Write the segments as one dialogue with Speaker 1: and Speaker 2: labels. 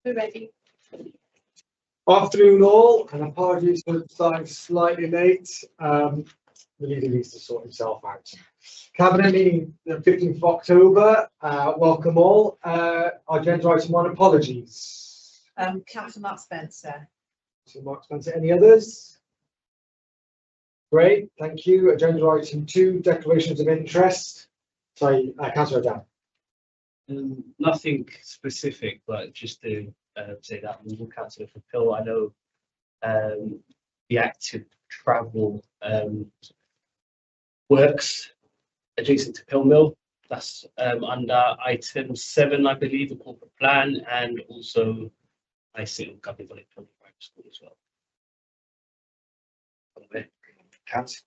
Speaker 1: We're ready.
Speaker 2: Afternoon all, and apologies for starting slightly late. The leader needs to sort himself out. Cabinet meeting the 15th of October. Welcome all. Agenda item 1, apologies.
Speaker 1: Councillor Mark Spencer.
Speaker 2: So Mark Spencer, any others? Great, thank you. Agenda item 2, declarations of interest. Sorry, Councillor Down.
Speaker 3: Nothing specific, but just to say that we will councillor for Pill. I know the active travel works adjacent to Pill Mill. That's under item 7, I believe, the corporate plan, and also I see Caffael Private School as well.
Speaker 2: Okay.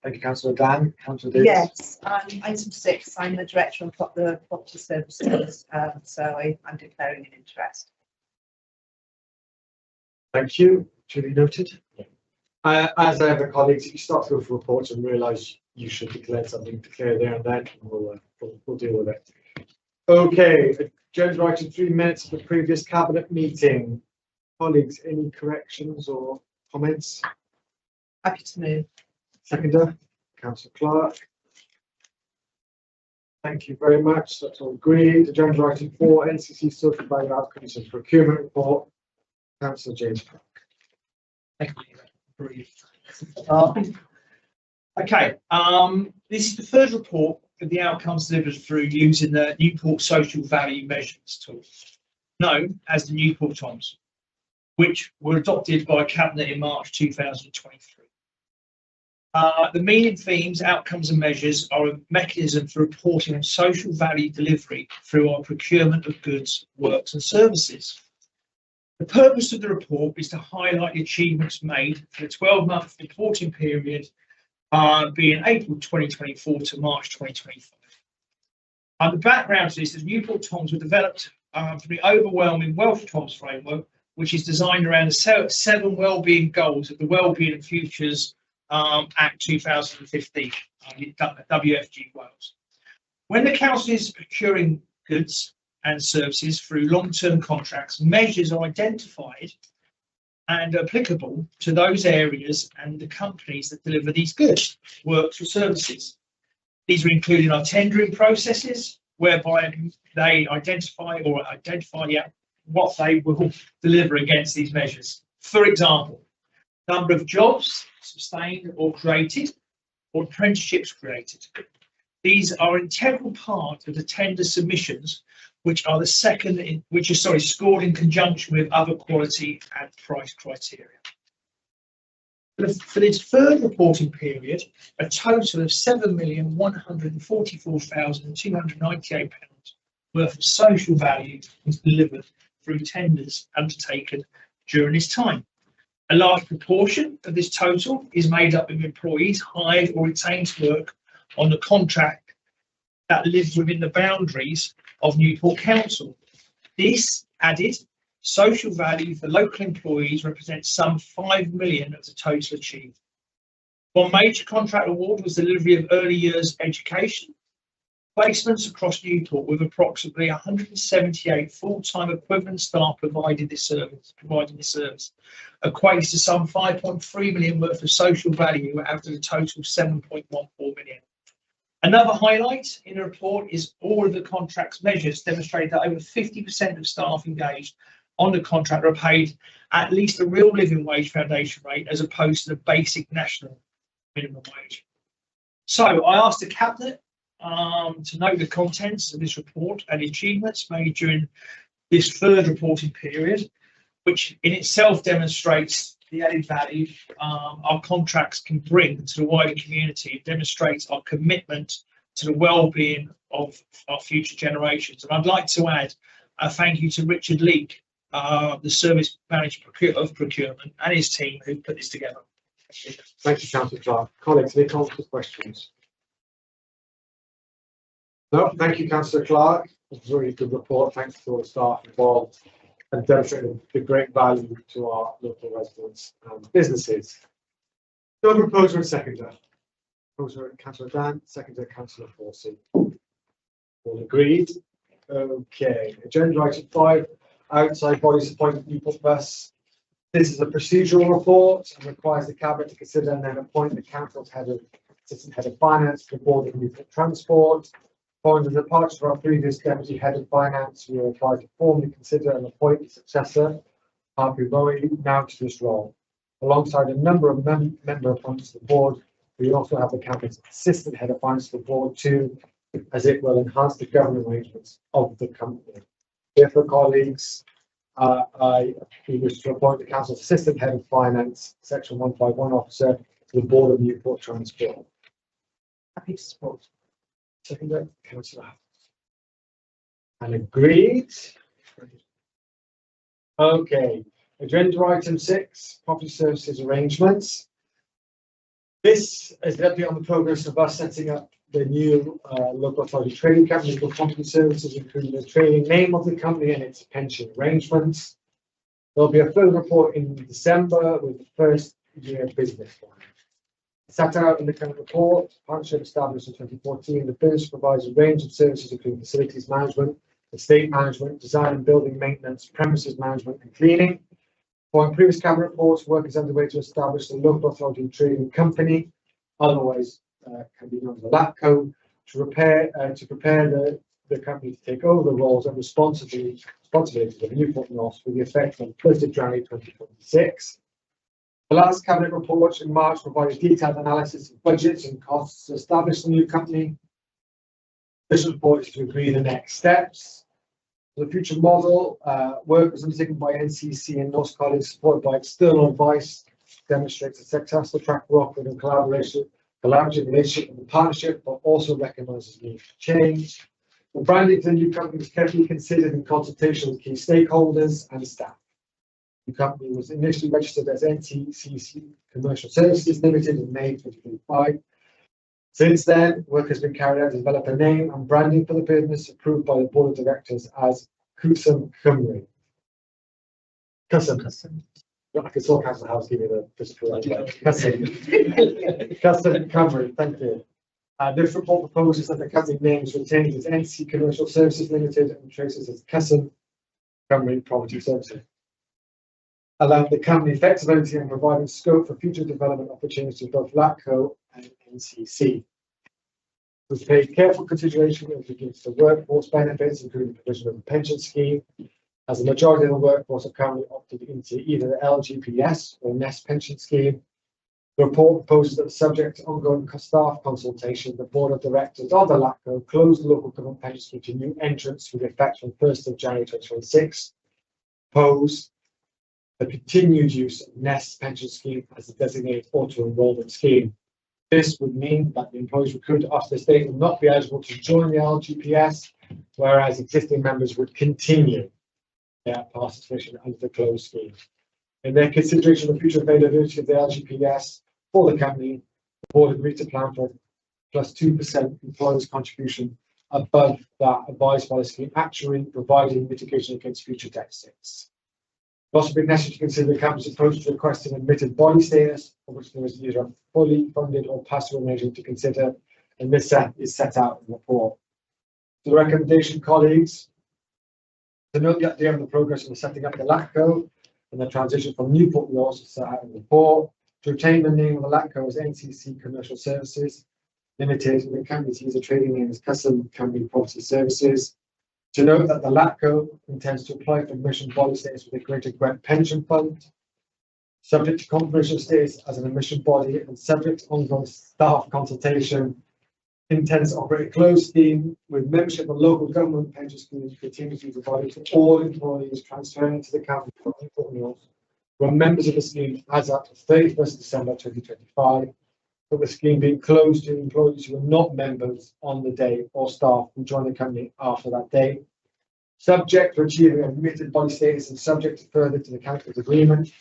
Speaker 2: Thank you, Councillor Dan. Councillor Davis.
Speaker 1: Yes, item 6. I'm the director of the property services, so I'm declaring an interest.
Speaker 2: Thank you. Duly noted. As I have the colleagues, if you start to go for reports and realise you should declare something, declare there and then, and we'll deal with it. Okay, agenda item 3, minutes of the previous cabinet meeting. Colleagues, any corrections or comments?
Speaker 1: Happy to move.
Speaker 2: Seconder, Councillor Clark. Thank you very much. That's all agreed. Agenda item 4, NCC social value outcomes and procurement report. Councillor James Park.
Speaker 4: Thank you. Brief. Okay, this is the third report of the outcomes delivered through using the Newport social value measurements tool, known as the Newport TOMs, which were adopted by Cabinet in March 2023. The meaning themes, outcomes and measures are a mechanism for reporting on social value delivery through our procurement of goods, works and services. The purpose of the report is to highlight the achievements made for the 12-month reporting period being April 2024 to March 2025. The background to this is Newport TOMs were developed from the overwhelming Welsh TOMs framework, which is designed around the 7 wellbeing goals of the Wellbeing and Futures Act 2015, WFG Wales. When the council is procuring goods and services through long-term contracts, measures are identified and applicable to those areas and the companies that deliver these goods, works or services. These are included in our tendering processes, whereby they identify what they will deliver against these measures. For example, number of jobs sustained or created, or apprenticeships created. These are an integral part of the tender submissions, which are scored in conjunction with other quality and price criteria. For this third reporting period, a total of £7,144,298 worth of social value was delivered through tenders undertaken during this time. A large proportion of this total is made up of employees hired or retained to work on the contract that lives within the boundaries of Newport Council. This added social value for local employees represents some 5 million of the total achieved. One major contract award was delivery of early years education placements across Newport, with approximately 178 full-time equivalent staff providing this service, equates to some 5.3 million worth of social value out of the total 7.14 million. Another highlight in the report is all of the contract's measures demonstrate that over 50% of staff engaged on the contract are paid at least a real living wage foundation rate, as opposed to the basic national minimum wage. So I asked the Cabinet to note the contents of this report and the achievements made during this third reporting period, which in itself demonstrates the added value our contracts can bring to the wider community. It demonstrates our commitment to the well-being of our future generations. And I'd like to add a thank you to Richard Leake, the service manager of procurement, and his team who put this together.
Speaker 2: Thank you, Councillor Clark. Colleagues, any comments or questions? No, thank you, Councillor Clark. It's a really good report. Thanks to all the staff involved and demonstrating the great value to our local residents and businesses. No proposer and seconder. Proposer Councillor Dan, seconder Councillor Forsey. All agreed. Okay, agenda item 5, outside bodies appointed Newport Bus. This is a procedural report and requires the Cabinet to consider and then appoint the Council's Assistant Head of Finance to the Board of Newport Transport. Following the departure of our previous Deputy Head of Finance, we are required to formally consider and appoint the successor, Harvey Rowie, now to this role. Alongside a number of member appointments to the Board, we also have the Cabinet's Assistant Head of Finance to the Board too, as it will enhance the governance arrangements of the company. Therefore, colleagues, we wish to appoint the Council's Assistant Head of Finance, Section 151 Officer, to the Board of Newport Transport.
Speaker 1: Happy to support.
Speaker 2: Second, Councillor. And agreed. Okay, agenda item 6, property services arrangements. This is the update on the progress of us setting up the new local authority trading company for property services, including the trading name of the company and its pension arrangements. There'll be a further report in December with the first year business plan. Set out in the current report, partnership established in 2014, the business provides a range of services including facilities management, estate management, design and building maintenance, premises management and cleaning. Following previous Cabinet reports, work is underway to establish the local authority trading company, otherwise can be known as the LATCO, to prepare the company to take over the roles and responsibilities of Newport North with the effect on 1st of January 2026. The last Cabinet report in March provided detailed analysis of budgets and costs to establish the new company. This report is to agree the next steps. The future model work was undertaken by NCC and North College, supported by external advice, demonstrates a successful track record and collaborative relationship and partnership, but also recognises the need for change. The branding for the new company was carefully considered in consultation with key stakeholders and staff. The company was initially registered as NCC Commercial Services Limited in May 2025. Since then, work has been carried out to develop a name and branding for the business approved by the Board of Directors as Cwsm Cymru. Cwsm. I can talk out the house, give you the physical Cwsm Cymru, thank you. This report proposes that the company name is retained as NC Commercial Services Limited and traces as Cwsm Cymru Property Services, allowing the company flexibility and providing scope for future development opportunities to both LATCO and NCC. We've paid careful consideration as regards to workforce benefits, including the provision of a pension scheme, as the majority of the workforce are currently opted into either the LGPS or NEST pension scheme. The report proposes that, subject to ongoing staff consultation, the Board of Directors of the LATCO close the local government pension scheme to new entrants with effect from 1st of January 2026. Propose the continued use of NEST pension scheme as a designated auto-enrollment scheme. This would mean that the employees recruited after this date will not be eligible to join the LGPS, whereas existing members would continue their participation under the closed scheme. In their consideration of the future availability of the LGPS for the company, the Board agreed to plan for plus 2% employers' contribution above that advised by the scheme actuary, providing mitigation against future deficits. It also been necessary to consider the company's approach to requesting admitted body status, for which there is either a fully funded or passive arrangement to consider, and this is set out in the report. The recommendation, colleagues, to note the update on the progress of setting up the LATCO and the transition from Newport Law to set out in the report, to retain the name of the LATCO as NCC Commercial Services Limited, and the company's user trading name as Cwsm Cymru Property Services. To note that the LATCO intends to apply for admission body status with a greater Gwerth pension fund, subject to confirmation status as an admission body and subject to ongoing staff consultation. Intends to operate a closed scheme with membership of local government pension schemes continuing to be provided to all employees transferring to the company from Newport North who are members of the scheme as at 31st December 2025. But the scheme being closed to employees who are not members on the day or staff who join the company after that day. Subject to achieving admitted body status and subject to further to the council's agreement,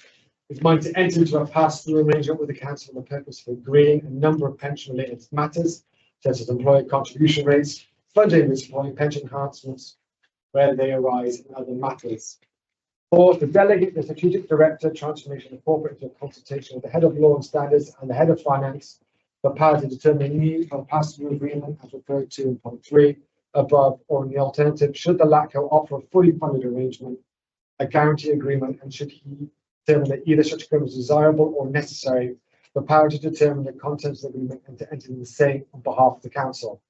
Speaker 2: is minded to enter into a pass-through arrangement with the council for the purpose of agreeing a number of pension-related matters, such as employee contribution rates, funding with employee pension enhancements, where they arise in other matters. Fourth, to delegate the strategic director transformation and corporate into a consultation with the head of law and standards and the head of finance for power to determine the need for a pass-through agreement as referred to in point 3 above, or in the alternative, should the LATCO offer a fully funded arrangement, a guarantee agreement, and should he determine that either such agreement is desirable or necessary, the power to determine the contents of the agreement and to enter in the same on behalf of the council.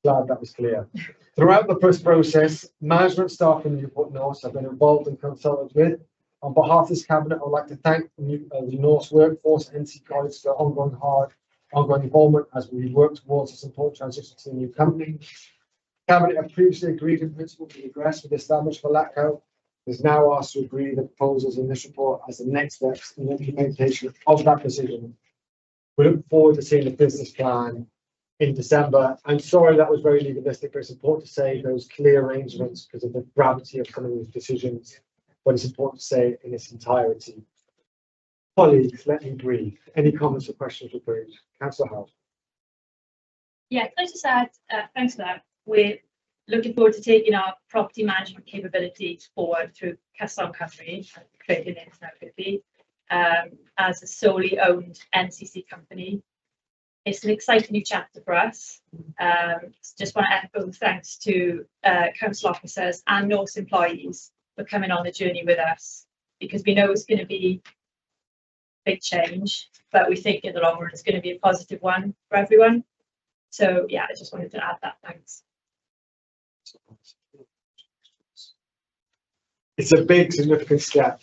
Speaker 2: Glad that was clear. Throughout the first process, management staff in Newport North have been involved and consulted with. On behalf of this cabinet, I would like to thank the North workforce and NC colleagues for ongoing involvement as we work towards this important transition to the new company. Cabinet have previously agreed in principle to progress with the establishment of LATCO. It is now asked to agree the proposals in this report as the next steps in the implementation of that decision. We look forward to seeing the business plan in December. I'm sorry that was very legalistic, but it's important to say those clear arrangements because of the gravity of some of these decisions, but it's important to say it in its entirety. Colleagues, let me breathe. Any comments or questions referred? Councillor Howe.
Speaker 5: Yeah, can I just add, thanks for that. We're looking forward to taking our property management capabilities forward through Casnewydd Company, creating it now quickly, as a solely owned NCC company. It's an exciting new chapter for us. Just want to echo thanks to council officers and Norse employees for coming on the journey with us, because we know it's going to be big change, but we think in the long run it's going to be a positive one for everyone. So yeah, I just wanted to add that. Thanks.
Speaker 2: It's a big, significant step,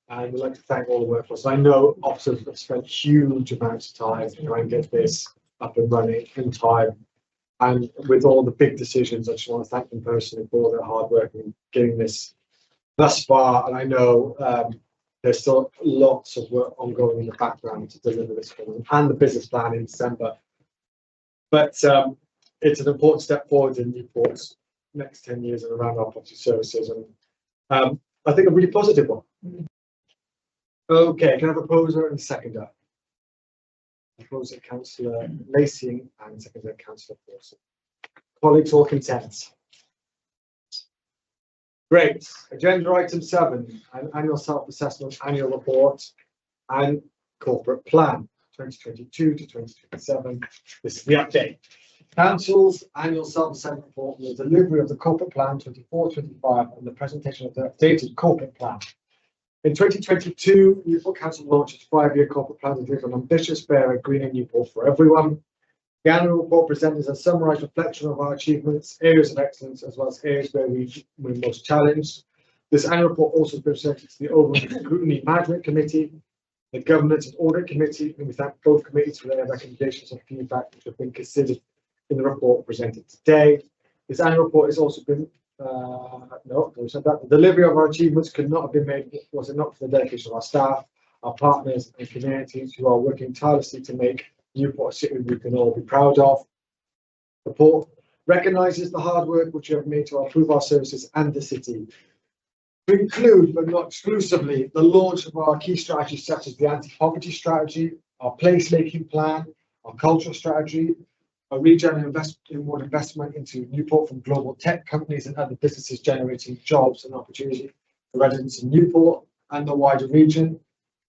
Speaker 2: and I'd like to thank all the workforce. I know officers have spent huge amounts of time to try and get this up and running in time, and with all the big decisions, I just want to thank them personally for all their hard work in getting this thus far. And I know there's still lots of work ongoing in the background to deliver this film and the business plan in December. But it's an important step forward in Newport's next 10 years and around our property services, and I think a really positive one. Okay, can I have a proposer and a seconder? Proposer Councillor Lacey and seconder Councillor Forson. Colleagues, all content? Great. Agenda item 7, an annual self-assessment, annual report and corporate plan 2022 to 2027. This is the update. Council's annual self-assessment report and the delivery of the corporate plan 24-25 and the presentation of the updated corporate plan. In 2022, Newport Council launched its 5-year corporate plan to deliver an ambitious, fairer, greener Newport for everyone. The annual report presented a summarised reflection of our achievements, areas of excellence, as well as areas where we're most challenged. This annual report also presented to the overall Scrutiny Management Committee, the Governance and Audit Committee, and we thank both committees for their recommendations and feedback which have been considered in the report presented today. This annual report has also been the delivery of our achievements could not have been made was it not for the dedication of our staff, our partners and communities who are working tirelessly to make Newport a city we can all be proud of. The report recognises the hard work which you have made to improve our services and the city. To include, but not exclusively, the launch of our key strategies such as the anti-poverty strategy, our placemaking plan, our cultural strategy, a regional investment into Newport from global tech companies and other businesses generating jobs and opportunity for residents in Newport and the wider region.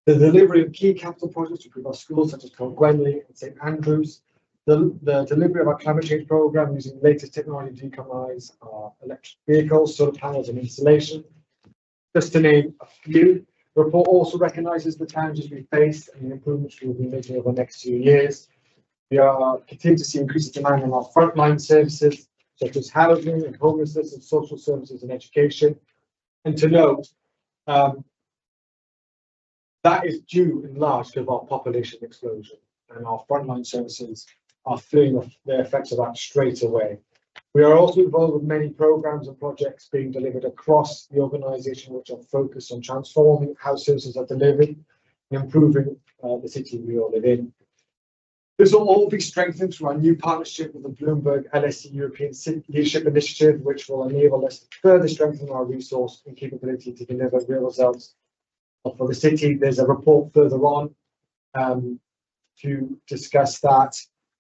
Speaker 2: The delivery of key capital projects to improve our schools such as Gwenley and St Andrews. The delivery of our climate change programme using the latest technology to decarbonise our electric vehicles, solar panels and installation. Just to name a few. The report also recognises the challenges we face and the improvements we will be making over the next 2 years. We are continuing to see increasing demand on our frontline services, such as housing and homelessness and social services and education. And to note, that is due in large to our population explosion, and our frontline services are feeling the effects of that straight away. We are also involved with many programs and projects being delivered across the organisation, which are focused on transforming how services are delivered and improving the city we all live in. This will all be strengthened through our new partnership with the Bloomberg LSE European Leadership Initiative, which will enable us to further strengthen our resource and capability to deliver real results for the city. There's a report further on to discuss that.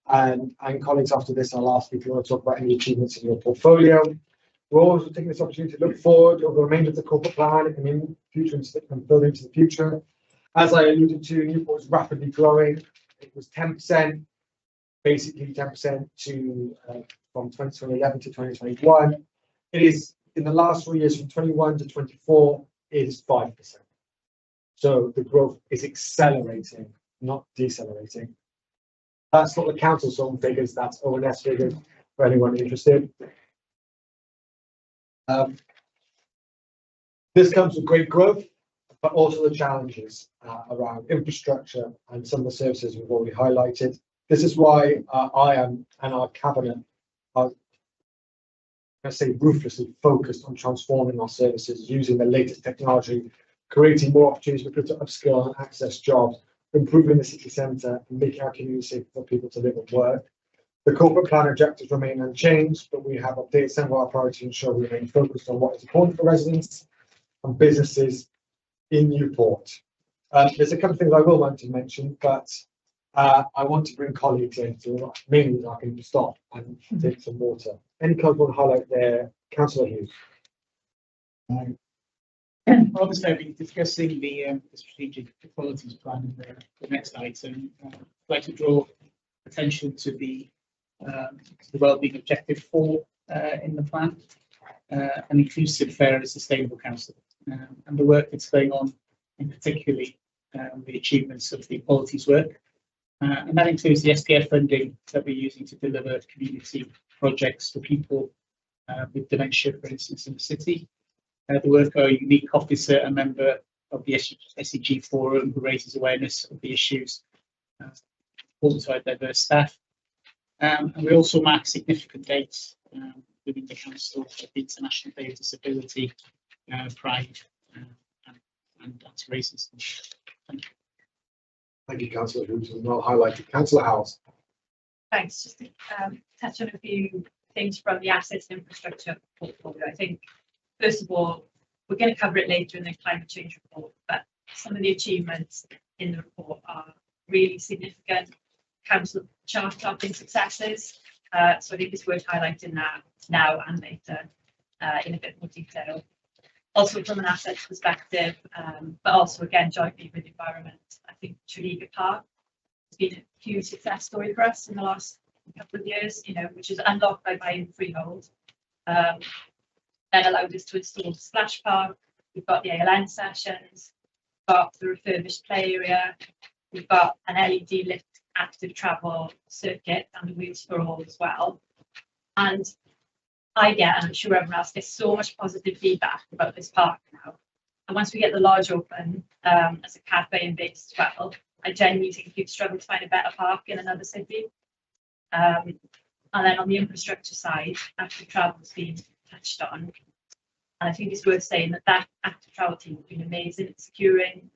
Speaker 2: And colleagues, after this, I'll ask if you want to talk about any achievements in your portfolio. We're also taking this opportunity to look forward over the remainder of the corporate plan and in future and further into the future. As I alluded to, Newport is rapidly growing. It was 10% basically 10% to from 2011 to 2021. It is in the last 4 years from 21 to 24 is 5%. So the growth is accelerating, not decelerating. That's not the council's own figures, that's ONS figures for anyone interested. This comes with great growth, but also the challenges around infrastructure and some of the services we've already highlighted. This is why I am and our cabinet are, let's say, ruthlessly focused on transforming our services, using the latest technology, creating more opportunities for people to upskill and access jobs, improving the city centre and making our community safe for people to live and work. The corporate plan objectives remain unchanged, but we have updated some of our priorities to ensure we remain focused on what is important for residents and businesses in Newport. There's a couple of things I will want to mention, but I want to bring colleagues in to mainly I can stop and take some water. Any colleagues want to highlight their Councillor Hughes?
Speaker 6: Obviously, I'll be discussing the strategic qualities plan in the next item. I'd like to draw attention to the wellbeing objective 4 in the plan, an inclusive, fair and sustainable council, and the work that's going on, in particularly the achievements of the qualities work. And that includes the SPF funding that we're using to deliver community projects for people with dementia, for instance, in the city. The work of a unique officer, a member of the SEG Forum, who raises awareness of the issues, also our diverse staff. And we also mark significant dates within the council of the International Day of Disability, Pride, and anti-racism. Thank you.
Speaker 2: Thank you, Councillor Hughes, and well highlighted. Councillor Howes.
Speaker 5: Thanks. Just to touch on a few things from the assets and infrastructure portfolio. I think, first of all, we're going to cover it later in the climate change report, but some of the achievements in the report are really significant council chart-topping successes. So I think it's worth highlighting that now and later in a bit more detail. Also from an assets perspective, but also again jointly with the environment. I think Treviga Park has been a huge success story for us in the last couple of years, which is unlocked by buying freehold. Then allowed us to install the splash park. We've got the ALN sessions, we've got the refurbished play area, we've got an LED lit active travel circuit and the Wheels for All as well. And I get, and I'm sure everyone else gets, so much positive feedback about this park now. And once we get the lodge open as a cafe and base as well, I genuinely think you'd struggle to find a better park in another city. And then on the infrastructure side, active travel has been touched on. And I think it's worth saying that active travel team has been amazing at securing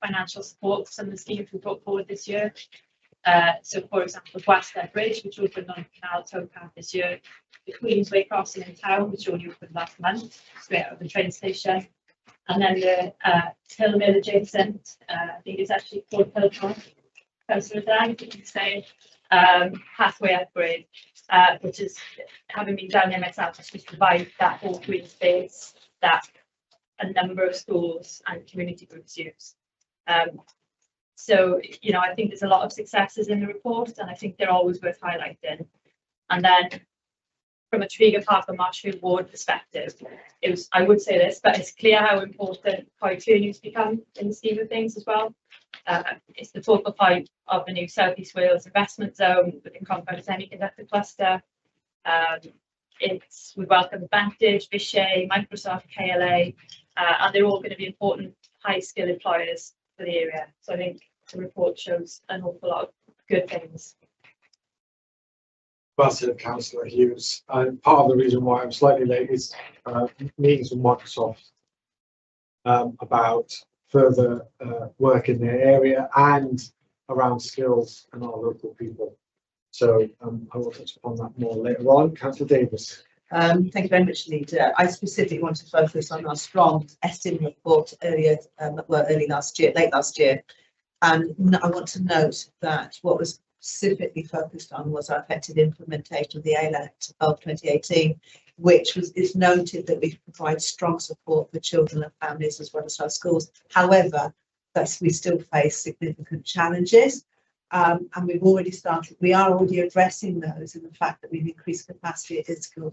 Speaker 5: financial support for some of the schemes we brought forward this year. So, for example, the Gwasanaethau Bridge, which opened on Canal towpath this year, the Queensway crossing in town, which only opened last month, straight out of the train station, and then the Themâu adjacent, I think it's actually called Hilltop, Councillor Dan, you can say, pathway upgrade, which is, having been down there myself, just to provide that whole green space that a number of schools and community groups use. So, I think there's a lot of successes in the report, and I think they're always worth highlighting. And then from a Treviga Park and Marshfield Ward perspective, I would say this, but it's clear how important Cynllun's become in the scheme of things as well. It's the focal point of the new South East Wales investment zone within Compound Semiconductor Cluster. We welcome Vantage, Vishay, Microsoft, KLA, and they're all going to be important high-skill employers for the area. So I think the report shows an awful lot of good things.
Speaker 2: Well said, Councillor Hughes. And part of the reason why I'm slightly late is meetings with Microsoft about further work in their area and around skills and our local people. So I will touch upon that more later on. Councillor Davis.
Speaker 1: Thank you very much, Leader. I specifically want to focus on our strong STIM report late last year. And I want to note that what was specifically focused on was our effective implementation of the ALET of 2018, which is noted that we provide strong support for children and families as well as our schools. However, we still face significant challenges. And we've already started, we are already addressing those in the fact that we've increased capacity at Ysgol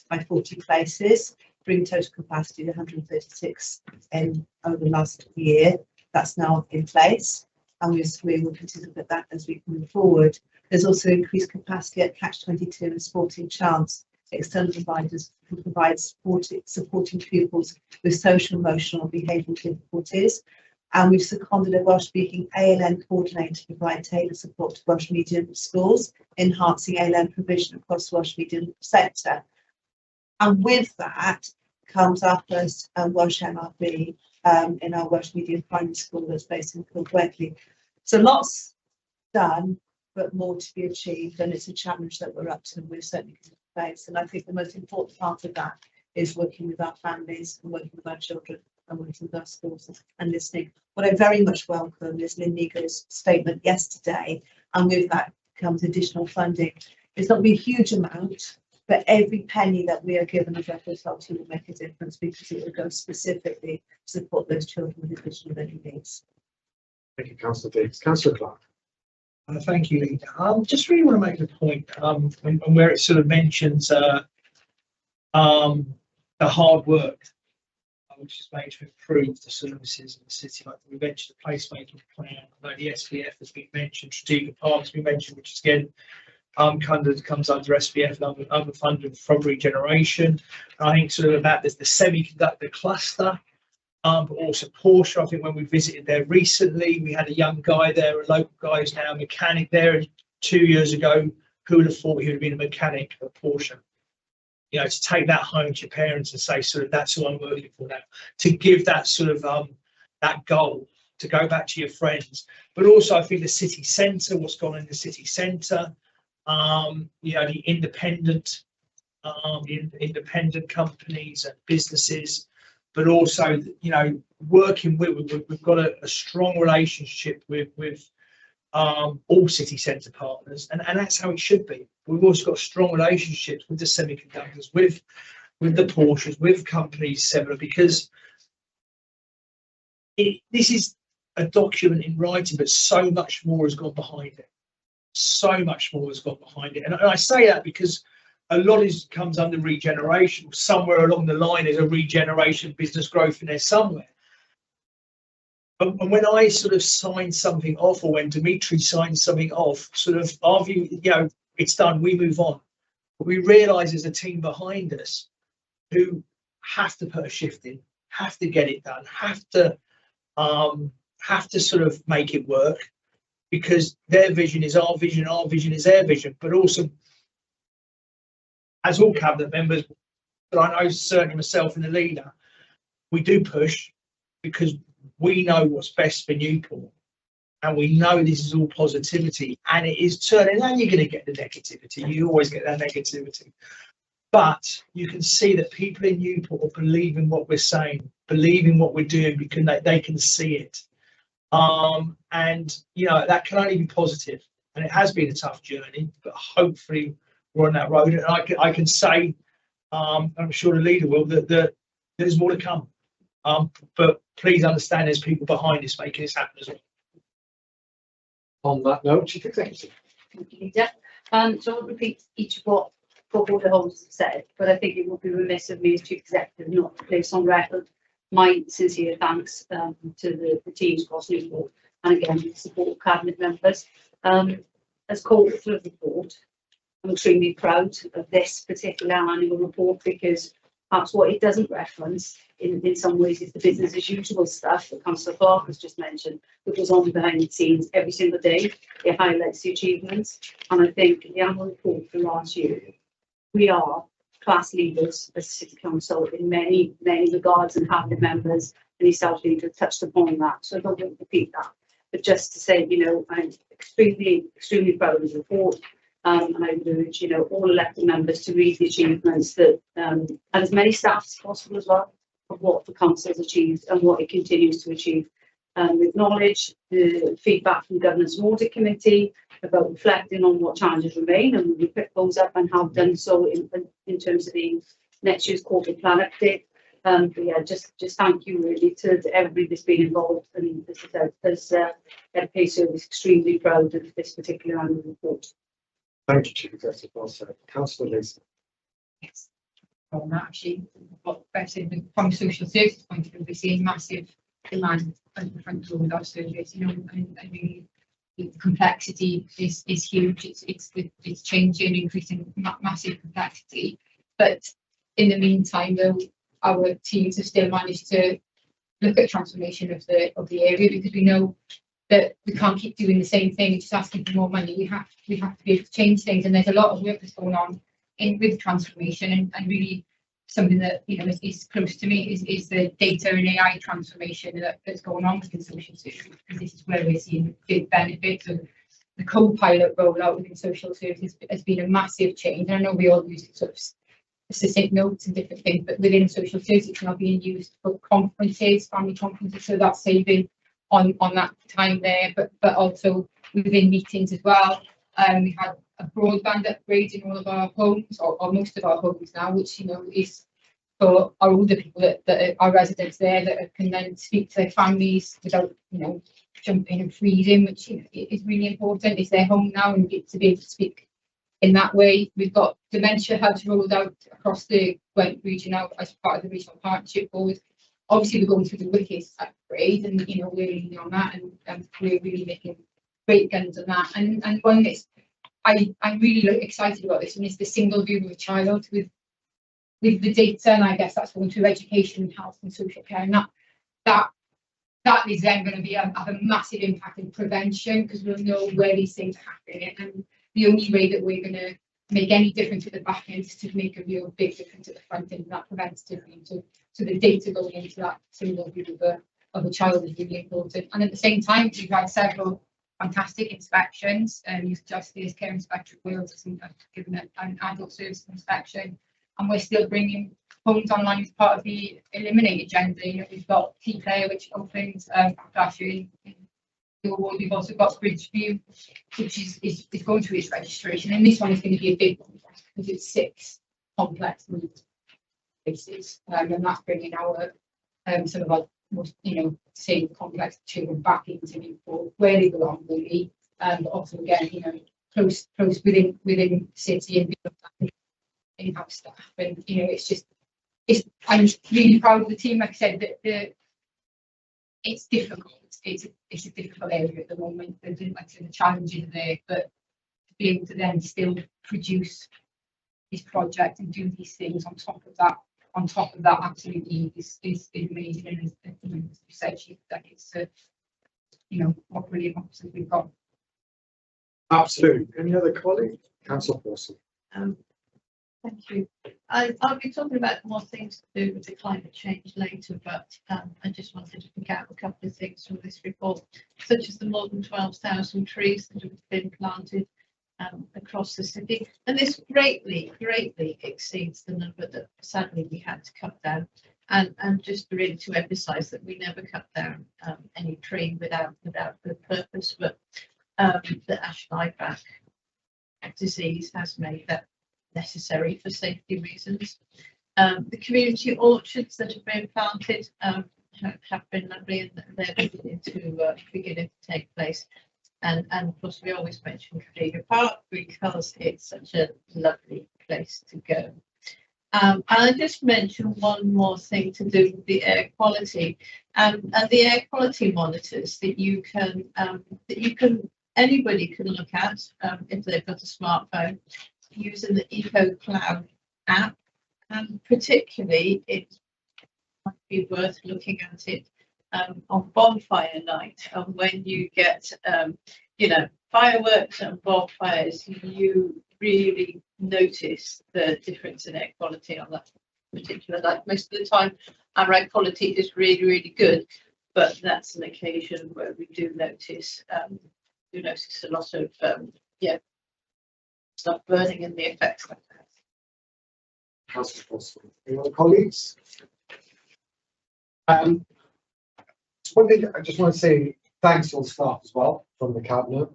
Speaker 1: by 40 places, bringing total capacity to 136 over the last year. That's now in place, and we will continue with that as we move forward. There's also increased capacity at Catch 22 and Sporting Chance, external providers who provide supporting pupils with social, emotional, and behavioural difficulties. And we've seconded a Welsh-speaking ALN coordinator to provide tailored support to Welsh medium schools, enhancing ALN provision across the Welsh medium sector. And with that comes our first Welsh MRB in our Welsh medium primary school that's based in Gwerth. So lots done, but more to be achieved, and it's a challenge that we're up to, and we're certainly going to face. And I think the most important part of that is working with our families and working with our children and working with our schools and listening. What I very much welcome is Lynn Nigo's statement yesterday, and with that comes additional funding. It's not be a huge amount, but every penny that we are given as FSLT will make a difference, because it will go specifically to support those children with additional learning needs.
Speaker 2: Thank you, Councillor Davies. Councillor Clark.
Speaker 4: Thank you, Leader. Just really want to make the point and where it sort of mentions the hard work which is made to improve the services in the city. Like we mentioned, the placemaking plan. I know the SPF has been mentioned, strategic parks we mentioned, which is again comes under SPF and other funding from regeneration. And I think sort of about this, the semiconductor cluster. But also Porsche. I think when we visited there recently, we had a young guy there, a local guy who's now a mechanic there. And 2 years ago, who would have thought he would have been a mechanic at Porsche? You know, to take that home to your parents and say, sort of, that's who I'm working for now. To give that sort of that goal, to go back to your friends. But also, I think the city centre, what's gone on in the city centre, you know, the independent companies and businesses. But also, you know, working with, we've got a strong relationship with all city centre partners, and that's how it should be. We've also got strong relationships with the semiconductors, with the Porsches, with companies similar, because this is a document in writing, but so much more has gone behind it. So much more has gone behind it, and I say that because a lot comes under regeneration. Somewhere along the line, there's a regeneration business growth in there somewhere. And when I sort of sign something off, or when Dimitri signs something off, sort of our view, you know, it's done, we move on. But we realise there's a team behind us who have to put a shift in, have to get it done, have to sort of make it work, because their vision is our vision is their vision. But also, as all cabinet members, but I know certainly myself and the leader, we do push because we know what's best for Newport, and we know this is all positivity, and it is turning. And you're going to get the negativity. You always get that negativity, but you can see that people in Newport are believing what we're saying, believing what we're doing, because they can see it. And you know, that can only be positive. And it has been a tough journey, but hopefully we're on that road. And I can say, I'm sure the leader will, that there's more to come. But please understand, there's people behind us making this happen as well.
Speaker 2: On that note, Chief Executive.
Speaker 7: Thank you, Leader. So I won't repeat each of what board holders have said, but I think it would be remiss of me as Chief Executive not to place on record my sincere thanks to the teams across Newport, and again the support of cabinet members. As co-author of the report, I'm extremely proud of this particular annual report, because perhaps what it doesn't reference in some ways is the business as usual stuff that Councillor Clark has just mentioned, that goes on behind the scenes every single day. It highlights the achievements, and I think the annual report for last year, we are class leaders as a City Council in many regards, and cabinet members and yourself, Leader, touched upon that, so I don't want to repeat that. But just to say, you know, I'm extremely proud of this report. And I would urge, you know, all elected members to read the achievements that, and as many staff as possible as well, of what the council has achieved and what it continues to achieve. We acknowledge the feedback from Governance and Audit Committee about reflecting on what challenges remain, and we pick those up and have done so in terms of the next year's corporate plan update. But yeah, just thank you really to everybody that's been involved, and as I said, as Ed Service extremely proud of this particular annual report.
Speaker 2: Thank you, Chief Executive Officer. Councillor Lacey.
Speaker 8: Yes. From that, actually, what from social services point of view, we're seeing massive demand at the front door with our service, you know, and really the complexity is huge. It's changing, increasing massive complexity. But in the meantime, though, our teams have still managed to look at transformation of the area, because we know that we can't keep doing the same thing, just asking for more money. We have to be able to change things, and there's a lot of work that's going on with transformation, and really something that, you know, is close to me is the data and AI transformation that's going on within social services, because this is where we're seeing big benefits. Of the co-pilot rollout within social services has been a massive change. And I know we all use sort of succinct notes and different things, but within social services it's now being used for conferences, family conferences, so that's saving on that time there, but also within meetings as well. We had a broadband upgrade in all of our homes, or most of our homes now, which, you know, is for our older people that are residents there, that can then speak to their families without, you know, jumping and freezing, which, you know, is really important. It's their home now, and get to be able to speak in that way. We've got dementia hubs rolled out across the Gwerth region now as part of the regional partnership board. Obviously, we're going through the Wickes upgrade, and, you know, we're leaning on that, and we're really making great guns on that. And one that's I'm really excited about this one is the single view of a child with the data, and I guess that's going through education and health and social care, and that is then going to have a massive impact in prevention, because we'll know where these things are happening, and the only way that we're going to make any difference at the back end is to make a real big difference at the front end, and that preventative view. So the data going into that single view of a child is really important. And at the same time, we've had several fantastic inspections. Youth Justice, Care Inspector of Wales has given an adult service inspection, and we're still bringing homes online as part of the Eliminate agenda. You know, we've got Key Player, which opens flashing in the award. We've also got Bridgeview, which is going through its registration, and this one is going to be a big one because it's 6 complex places, and that's bringing our some of our most, you know, same complex children back into Newport where they belong, really. But also, again, you know, close within the city, and in-house staff, and, you know, I'm really proud of the team. Like I said, that it's difficult. It's a difficult area at the moment. Like I said, the challenges are there, but to be able to then still produce this project and do these things on top of that absolutely is amazing. And as you said, that it's you know, what brilliant officers we've got.
Speaker 2: Absolutely. Any other colleague? Councillor Paulson.
Speaker 9: Thank you. I'll be talking about more things to do with the climate change later, but I just wanted to pick out a couple of things from this report, such as the more than 12,000 trees that have been planted across the city, and this greatly exceeds the number that sadly we had to cut down. And just really to emphasise that we never cut down any tree without good purpose, but the ash dieback disease has made that necessary for safety reasons. The community orchards that have been planted have been lovely, and they're beginning to take place. And of course, we always mention Cathedral Park because it's such a lovely place to go. I'll just mention one more thing to do with the air quality, and the air quality monitors that anybody can look at if they've got a smartphone, using the EcoCloud app, and particularly it might be worth looking at it on bonfire night, and when you get you know, fireworks and bonfires, you really notice the difference in air quality on that particular night. Most of the time our air quality is really good, but that's an occasion where we do notice a lot of stuff burning and the effects like that.
Speaker 2: Councillor Paulson. Any other colleagues? I just want to say thanks to all the staff as well from the cabinet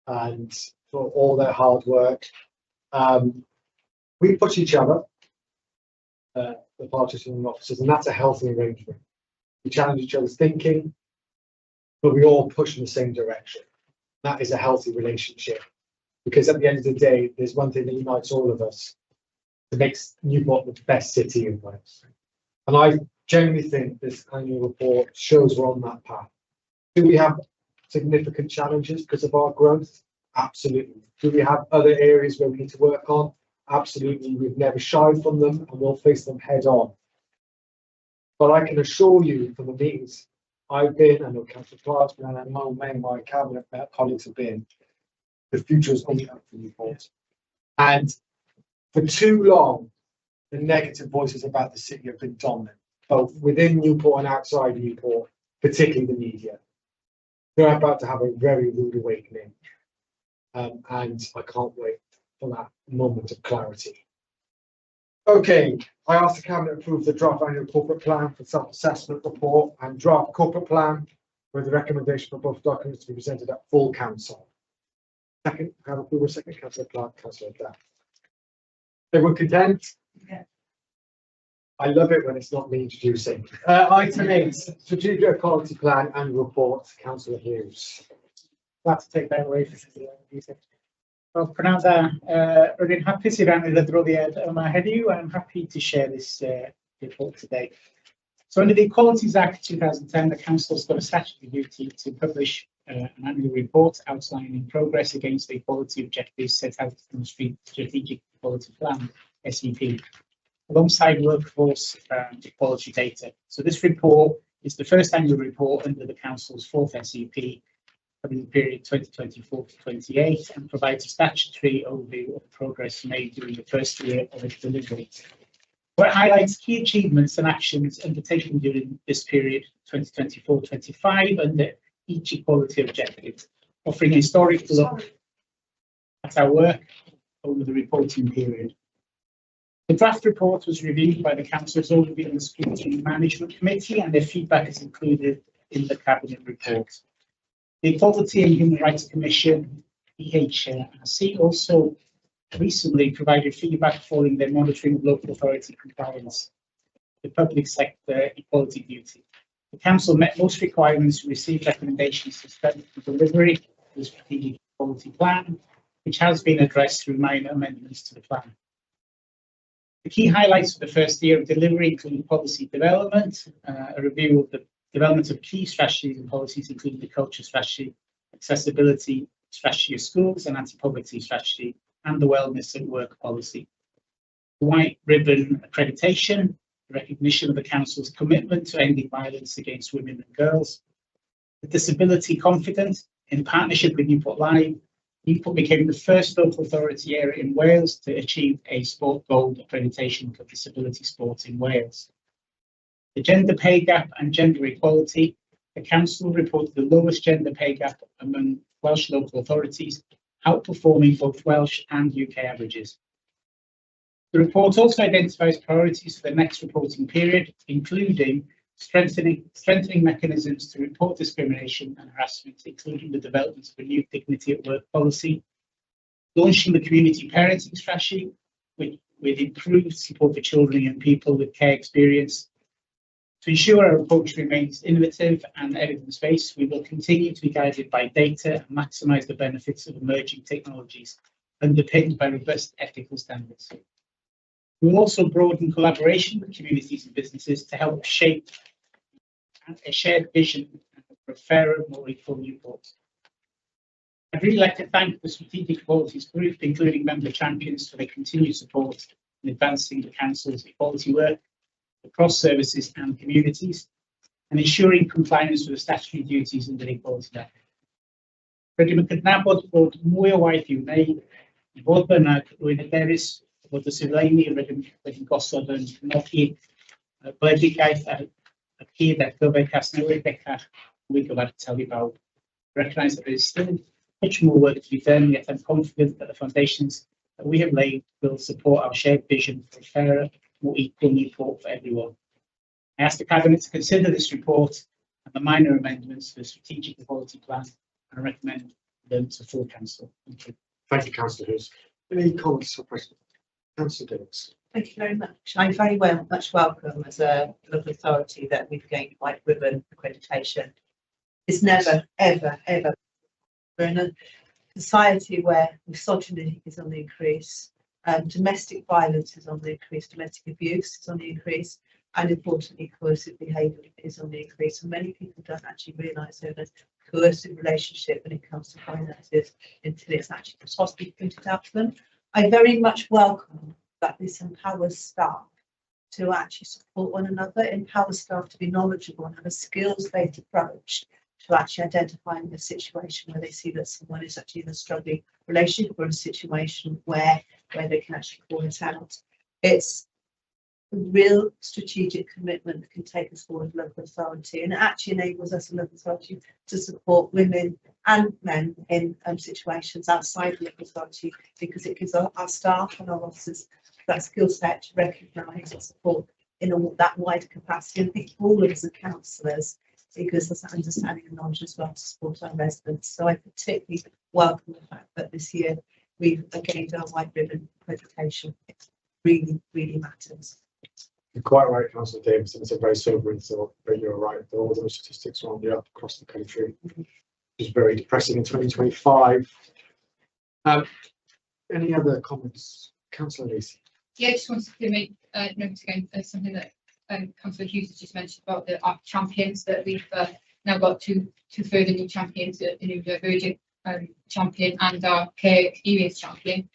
Speaker 2: and for all their hard work. We push each other the partitioning officers, and that's a healthy arrangement. We challenge each other's thinking, but we all push in the same direction. That is a healthy relationship, because at the end of the day, there's one thing that unites all of us to make Newport the best city in Wales. And I genuinely think this annual report shows we're on that path. Do we have significant challenges because of our growth? Absolutely. Do we have other areas where we need to work on? Absolutely. We've never shied from them, and we'll face them head on. But I can assure you from the meetings I've been, I know Councillor Clark's been, and I know many of my cabinet colleagues have been, the future is only up for Newport. And for too long, the negative voices about the city have been dominant, both within Newport and outside Newport, particularly the media. They're about to have a very rude awakening, and I can't wait for that moment of clarity. Okay, I asked the Cabinet to approve the draft annual corporate plan for self-assessment report and draft corporate plan with the recommendation for both documents to be presented at full council. Second, have approval, second, Councillor Clark, Councillor Daff. Everyone content?
Speaker 1: Yeah.
Speaker 2: I love it when it's not me introducing. Item 8, strategic equality plan and report, Councillor Hughes.
Speaker 6: Glad to take that away for the Wel, prynawn da, rydyn hapus i rannu'r adroddiad yma heddiw. I'm happy to share this report today. So under the Equalities Act 2010, the Council's got a statutory duty to publish an annual report outlining progress against the equality objectives set out in the Strategic Equality Plan, SEP, alongside workforce equality data. So this report is the first annual report under the Council's fourth SEP covering the period 2024 to 28 and provides a statutory overview of progress made during the first year of its delivery. Where it highlights key achievements and actions undertaken during this period 2024-25 under each equality objective, offering a historic look at our work over the reporting period. The draft report was reviewed by the Council's Overview and Scrutiny Management Committee, and their feedback is included in the Cabinet report. The Equality and Human Rights Commission, EHRC, also recently provided feedback following their monitoring of local authority compliance, the public sector equality duty. The Council met most requirements and received recommendations to strengthen the delivery of the Strategic Equality Plan, which has been addressed through minor amendments to the plan. The key highlights for the first year of delivery include policy development, a review of the development of key strategies and policies, including the culture strategy, accessibility strategy of schools and anti-poverty strategy, and the wellness at work policy. The white ribbon accreditation, recognition of the Council's commitment to ending violence against women and girls. The disability confidence, in partnership with Newport Live, Newport became the first local authority area in Wales to achieve a Sport Gold accreditation for disability sport in Wales. The gender pay gap and gender equality, the Council reported the lowest gender pay gap among Welsh local authorities, outperforming both Welsh and UK averages. The report also identifies priorities for the next reporting period, including strengthening mechanisms to report discrimination and harassment, including the development of a new dignity at work policy, launching the community parenting strategy with improved support for children and people with care experience. To ensure our approach remains innovative and evidence-based, we will continue to be guided by data and maximise the benefits of emerging technologies underpinned by robust ethical standards. We will also broaden collaboration with communities and businesses to help shape a shared vision for a fairer, more equal Newport. I'd really like to thank the Strategic Equalities Group, including member champions, for their continued support in advancing the Council's equality work across services and communities, and ensuring compliance with the statutory duties under the Equality Act. Rydym yn cydnabod bod mwy o waith i'w wneud, i fod bynnag rwy'n hyderus fod y sylfaeni wedi gosod yn cynnogi gwledigaeth ar y cyd ar gyfer Casnewydd bellach mwy gyfartal i bawb. Recognise that there is still much more work to be done, yet I'm confident that the foundations that we have laid will support our shared vision for a fairer, more equal Newport for everyone. I ask the Cabinet to consider this report and the minor amendments to the Strategic Equality Plan and recommend them to full Council. Thank you.
Speaker 2: Thank you, Councillor Hughes. Any comments or questions? Councillor Davis.
Speaker 1: Thank you very much. I very much welcome as a local authority that we've gained white ribbon accreditation. It's never, ever, ever. We're in a society where misogyny is on the increase, domestic violence is on the increase, domestic abuse is on the increase, and importantly, coercive behaviour is on the increase. And many people don't actually realise there's a coercive relationship when it comes to finances until it's actually possibly pointed out to them. I very much welcome that this empowers staff to actually support one another, empowers staff to be knowledgeable and have a skills-based approach to actually identifying a situation where they see that someone is actually in a struggling relationship or a situation where they can actually call it out. It's a real strategic commitment that can take us forward as local authority, and it actually enables us as a local authority to support women and men in situations outside the local authority, because it gives our staff and our officers that skill set to recognise and support in that wider capacity. And I think all of us as councillors, because there's that understanding and knowledge as well to support our residents. So I particularly welcome the fact that this year we've gained our white ribbon accreditation. It really, really matters.
Speaker 2: You're quite right, Councillor Davis, and it's a very sobering thought, but you're right. All those statistics are on the up across the country. It's very depressing in 2025. Any other comments? Councillor Lacey.
Speaker 8: Yeah, I just wanted to make note again something that Councillor Hughes has just mentioned about the art champions, that we've now got two further new champions, a new divergent champion and our care experience champion,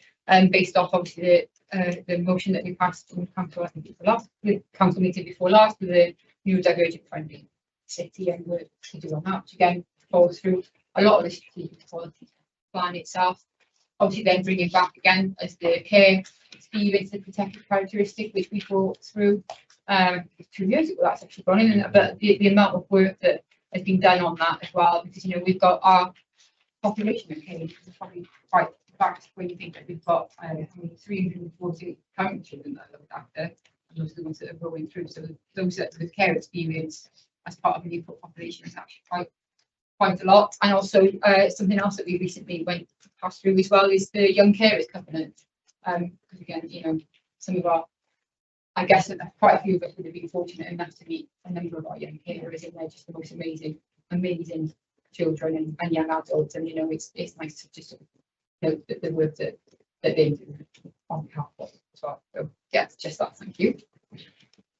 Speaker 8: based off obviously the motion that we passed in council, I think it was the council meeting before last, with the new divergent friendly city, and we're to do on that, which again falls through a lot of the strategic quality plan itself. Obviously then bringing back again as the care experience, the protected characteristic, which we brought through 2 years ago. That's actually gone in, but the amount of work that has been done on that as well, because we've got our population of care is probably quite vast when you think that we've got 340 current children that are looked after, and those are the ones that are growing through. So those that with care experience as part of the Newport population is actually quite a lot. And also something else that we recently passed through as well is the Young Carers Covenant. Because again, some of our, I guess that quite a few of us would have been fortunate enough to meet a number of our young carers, and they're just the most amazing children and young adults. And it's nice to just note that the work that they do on behalf of us as well. So yeah, it's just that. Thank you.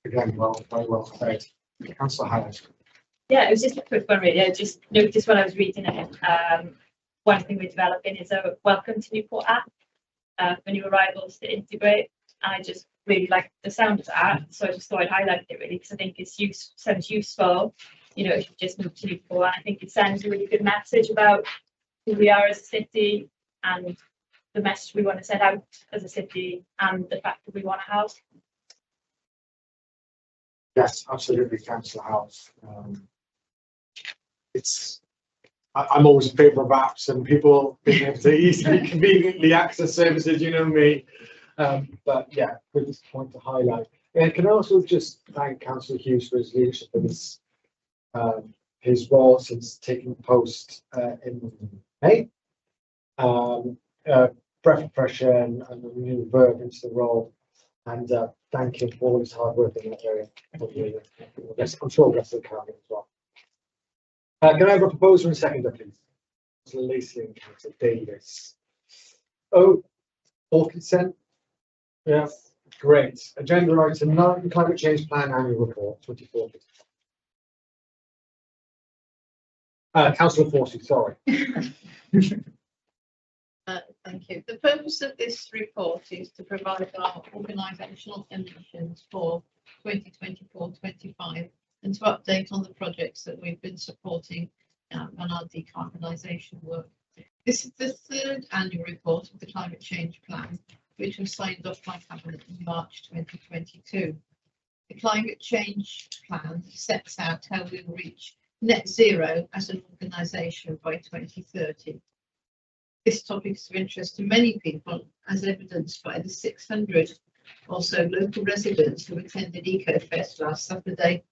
Speaker 2: Again, very well said. Councillor Howard.
Speaker 5: Yeah, it was just a quick one really. I just noticed when I was reading it, one thing we're developing is a welcome to Newport app for new arrivals to integrate. And I just really like the sound of that, so I just thought I'd highlight it really, because I think it's sounds useful. If you just move to Newport, and I think it sends a really good message about who we are as a city and the message we want to set out as a city, and the fact that we want to house.
Speaker 2: Yes, absolutely, Councillor House. I'm always in favour of apps and people being able to easily, conveniently access services. You know me. But yeah, good point to highlight. And can I also just thank Councillor Hughes for his leadership in his role since taking post in May. Breath of fresh air and a new verb into the role, and thank him for all his hard work in that area. I'm sure the rest of the cabinet as well. Can I have a proposer and seconder, please? Councillor Lacey and Councillor Davis. Oh, all consent? Yeah, great. Agenda item 9, Climate Change Plan Annual Report 2040. Councillor Forsey, sorry.
Speaker 9: Thank you. The purpose of this report is to provide our organisational emissions for 2024-25 and to update on the projects that we've been supporting on our decarbonisation work. This is the third annual report of the Climate Change Plan, which was signed off by Cabinet in March 2022. The Climate Change Plan sets out how we will reach net zero as an organisation by 2030. This topic is of interest to many people, as evidenced by the 600 or so local residents who attended EcoFest last Saturday,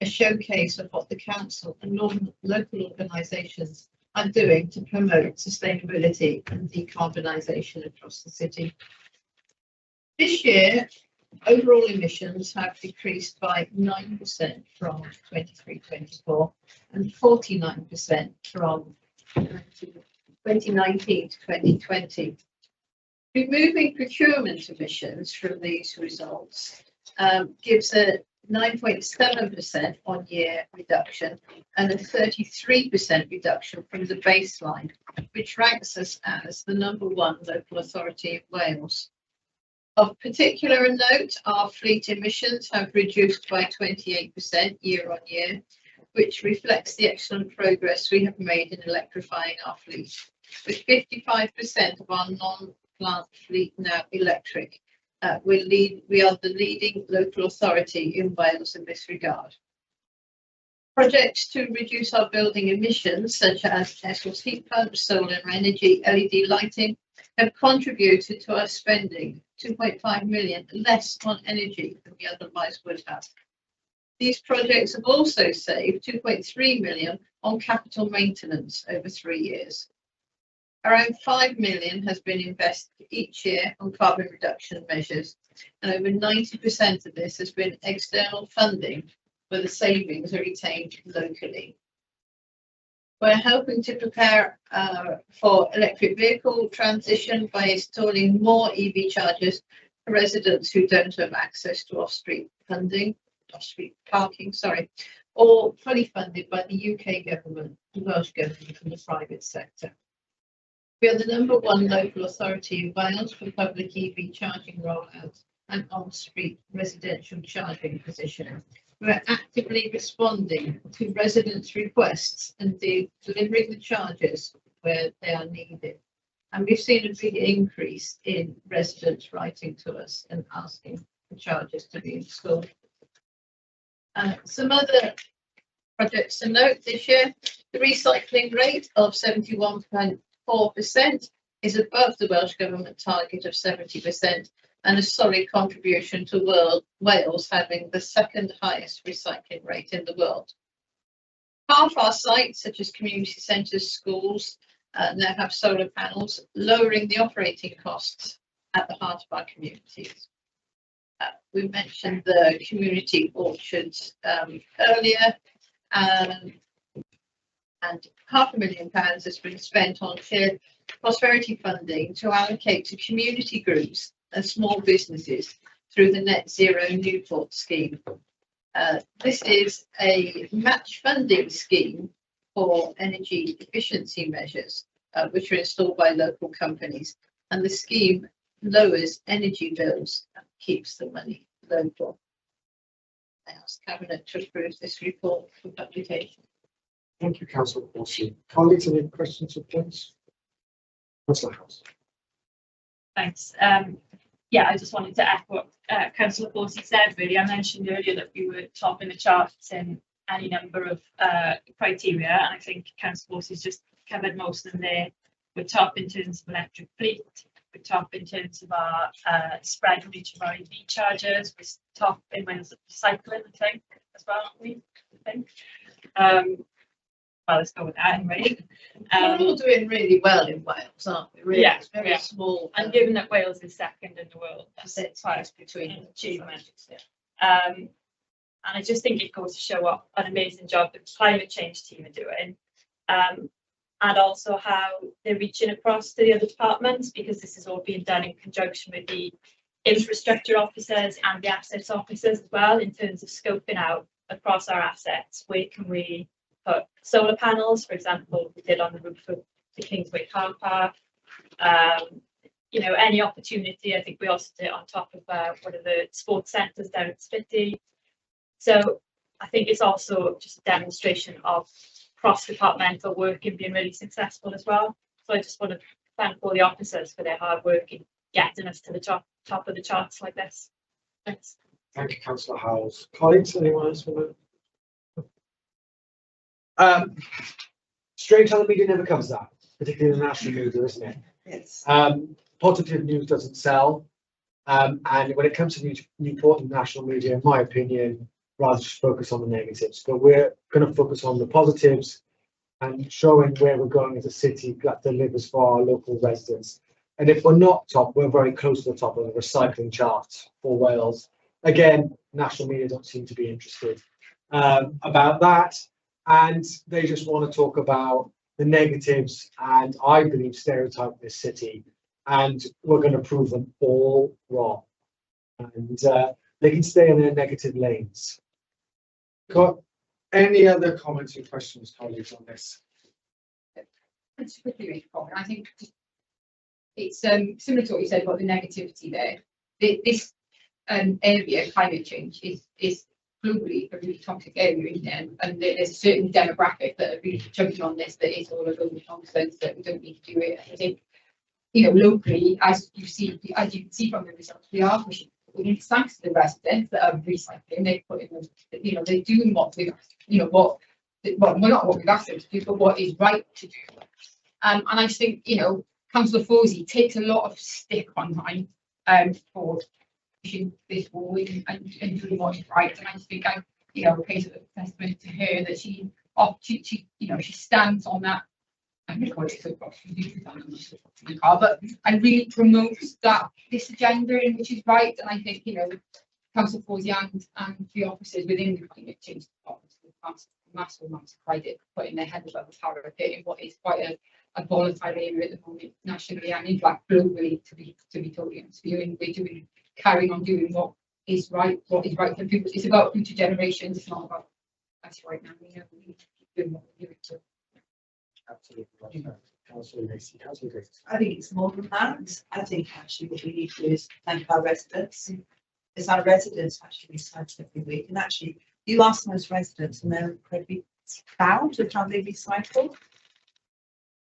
Speaker 9: a showcase of what the council and local organisations are doing to promote sustainability and decarbonisation across the city. This year, overall emissions have decreased by 9% from 23-24 and 49% from 2019 to 2020. Removing procurement emissions from these results gives a 9.7% on-year reduction and a 33% reduction from the baseline, which ranks us as the #1 local authority in Wales. Of particular note, our fleet emissions have reduced by 28% year on year, which reflects the excellent progress we have made in electrifying our fleet, with 55% of our non-plant fleet now electric. We are the leading local authority in Wales in this regard. Projects to reduce our building emissions, such as SOS heat pumps, solar energy, LED lighting, have contributed to our spending 2.5 million less on energy than we otherwise would have. These projects have also saved 2.3 million on capital maintenance over 3 years. Around 5 million has been invested each year on carbon reduction measures, and over 90% of this has been external funding, where the savings are retained locally. We're helping to prepare for electric vehicle transition by installing more EV chargers for residents who don't have access to off-street parking, or fully funded by the UK government, the Welsh government and the private sector. We are the #1 local authority in Wales for public EV charging rollout and on-street residential charging position. We are actively responding to residents' requests and delivering the chargers where they are needed. And we've seen a big increase in residents writing to us and asking for chargers to be installed. Some other projects to note this year: the recycling rate of 71.4% is above the Welsh Government target of 70%, and a solid contribution to Wales having the second highest recycling rate in the world. Half our sites, such as community centres, schools, now have solar panels, lowering the operating costs at the heart of our communities. We mentioned the community orchards earlier, and £500,000 has been spent on shared prosperity funding to allocate to community groups and small businesses through the Net Zero Newport scheme. This is a match funding scheme for energy efficiency measures, which are installed by local companies, and the scheme lowers energy bills and keeps the money local. I ask Cabinet to approve this report for publication.
Speaker 2: Thank you, Councillor Horsey. Colleagues, any questions or points? Councillor House.
Speaker 5: Thanks. Yeah, I just wanted to echo what Councillor Horsey said, really. I mentioned earlier that we were top in the charts in any number of criteria, and I think Councillor Horsey's just covered most of them there. We're top in terms of electric fleet, we're top in terms of our spread of each of our EV chargers, we're top in Wales recycling, I think, as well, aren't we? I think. Well, let's go with that anyway.
Speaker 9: We're all doing really well in Wales, aren't we? Really,
Speaker 5: Yeah,
Speaker 9: it's very small.
Speaker 5: And given that Wales is second in the world,
Speaker 9: That's it.
Speaker 5: quite
Speaker 9: Between
Speaker 5: an achievement.
Speaker 9: Yeah.
Speaker 5: And I just think it goes to show what an amazing job the climate change team are doing, and also how they're reaching across to the other departments, because this is all being done in conjunction with the infrastructure officers and the assets officers as well, in terms of scoping out across our assets where can we put solar panels, for example, we did on the roof of the Kingsway car park. You know, any opportunity. I think we also did it on top of one of the sports centres down at Spitty. So I think it's also just a demonstration of cross-departmental work and being really successful as well. So I just want to thank all the officers for their hard work in getting us to the top of the charts like this. Thanks.
Speaker 2: Thank you, Councillor Howells. Colleagues, anyone else want to? Strange how the media never covers that, particularly in the national media, isn't it?
Speaker 1: Yes.
Speaker 2: Positive news doesn't sell, and when it comes to Newport and national media, in my opinion, rather just focus on the negatives. But we're going to focus on the positives and showing where we're going as a city that delivers for our local residents. And if we're not top, we're very close to the top of the recycling chart for Wales. Again, national media don't seem to be interested about that. And they just want to talk about the negatives and, I believe, stereotype this city. And we're going to prove them all wrong. And they can stay in their negative lanes. Got any other comments or questions, colleagues, on this?
Speaker 8: Just quickly make a comment. I think it's similar to what you said about the negativity there. This area, climate change, is globally a really toxic area, isn't it? And there's a certain demographic that are really jumping on this, that is all a load of nonsense, that we don't need to do it. I think, you know, locally, as you can see from the results, we are pushing. Thanks to the residents that are recycling, they put in, you know, they're doing what we've, you know, well, not what we've asked them to do, but what is right to do. And I think, you know, Councillor Fawzi takes a lot of stick on time for pushing this forward and doing what is right. And I just think you know, pay a testament to her that she you know, she stands on that. I'm going to call it a car, but and really promotes this agenda, in which is right. And I think, you know, Council Fawzi and the officers within the climate change department massive amounts of credit putting their head above the parapet in what is quite a volatile area at the moment, nationally and in fact globally, to be totally honest with you. And we're carrying on doing what is right for people. It's about future generations. It's not about us right now. We know we need to keep doing what we're doing. So.
Speaker 2: Absolutely. Councillor Lacey.
Speaker 1: I think it's more than that. I think actually what we need to do is thank our residents. It's our residents actually recycle every week. And actually, you ask most residents and they're incredibly proud of how they recycle.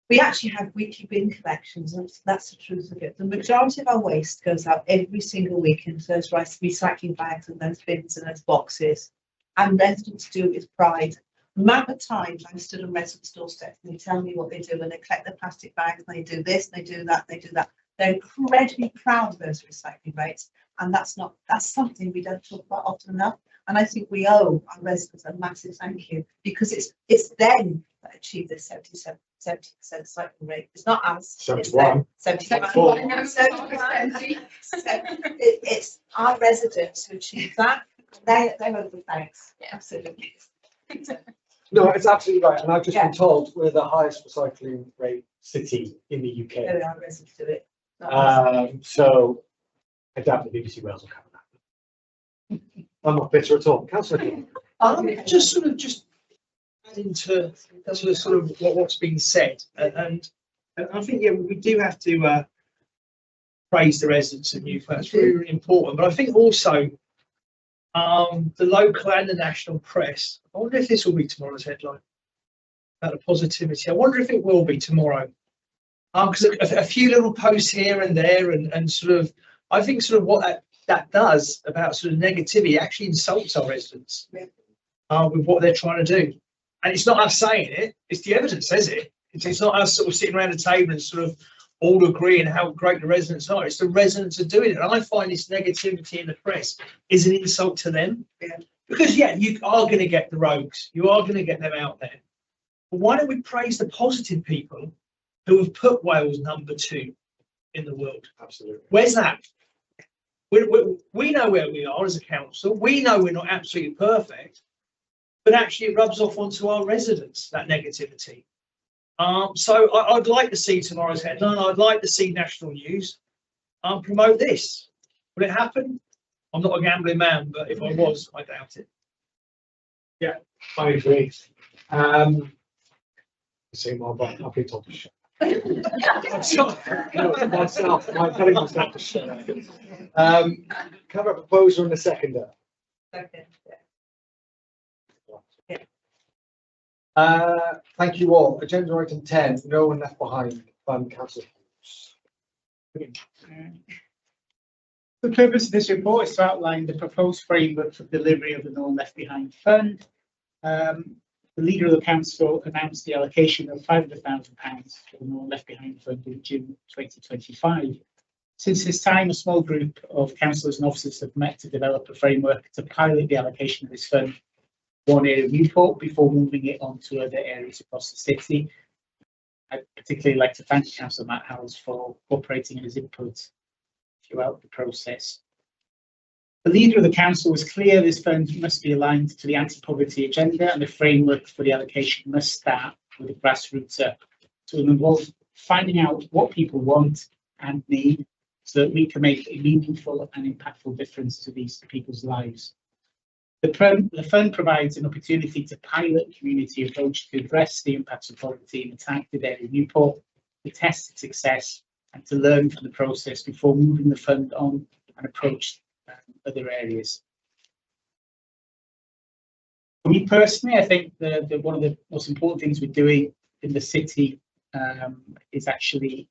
Speaker 1: We actually have weekly bin collections, and that's the truth of it. The majority of our waste goes out every single week into those recycling bags and those bins and those boxes. And residents do it with pride. The amount of times I'm stood on residents' doorsteps and they tell me what they do, and they collect their plastic bags, and they do this, and they do that, and they do that. They're incredibly proud of those recycling rates, and that's something we don't talk about often enough. And I think we owe our residents a massive thank you, because it's them that achieve this 70% cycling rate. It's not us.
Speaker 2: 71.
Speaker 1: 71. It's our residents who achieve that. They owe the thanks. Yeah, absolutely.
Speaker 2: No, it's absolutely right. And I've just been told we're the highest recycling rate city in the UK.
Speaker 1: There we are, residents do it.
Speaker 2: So I doubt the BBC Wales will cover that. I'm not bitter at all. Councillor.
Speaker 4: Just adding to sort of what's been said, and I think, yeah, we do have to praise the residents of Newport. That's really, really important. But I think also the local and the national press. I wonder if this will be tomorrow's headline about the positivity. I wonder if it will be tomorrow, because a few little posts here and there, and sort of, I think sort of what that does about sort of negativity actually insults our residents with what they're trying to do. And it's not us saying it; it's the evidence says it. It's not us sort of sitting around a table and sort of all agreeing how great the residents are. It's the residents are doing it. And I find this negativity in the press is an insult to them. Yeah. Because, yeah, you are going to get the rogues. You are going to get them out there. But why don't we praise the positive people who have put Wales #2 in the world? Absolutely. Where's that? We know where we are as a council. We know we're not absolutely perfect. But actually it rubs off onto our residents, that negativity. So I'd like to see tomorrow's headline. I'd like to see national news promote this. Will it happen? I'm not a gambling man, but if I was, I doubt it.
Speaker 2: Yeah, I agree. Say more about I've been told to shut. Myself, I'm telling myself to shut. Can I propose on the seconder?
Speaker 1: Second.
Speaker 2: Thank you all. Agenda item 10, no one left behind, fund council.
Speaker 6: The purpose of this report is to outline the proposed framework for delivery of the No One Left Behind Fund. The leader of the council announced the allocation of £500,000 for the No One Left Behind Fund in June 2025. Since this time, a small group of councillors and officers have met to develop a framework to pilot the allocation of this fund one area of Newport before moving it on to other areas across the city. I'd particularly like to thank Councillor Matt Howells for cooperating in his input throughout the process. The leader of the council was clear this fund must be aligned to the anti-poverty agenda, and the framework for the allocation must start with the grassroots up. So it involves finding out what people want and need so that we can make a meaningful and impactful difference to these people's lives. The fund provides an opportunity to pilot a community approach to address the impacts of poverty in the targeted area of Newport, to test its success and to learn from the process before moving the fund on and approach other areas. For me personally, I think one of the most important things we're doing in the city is actually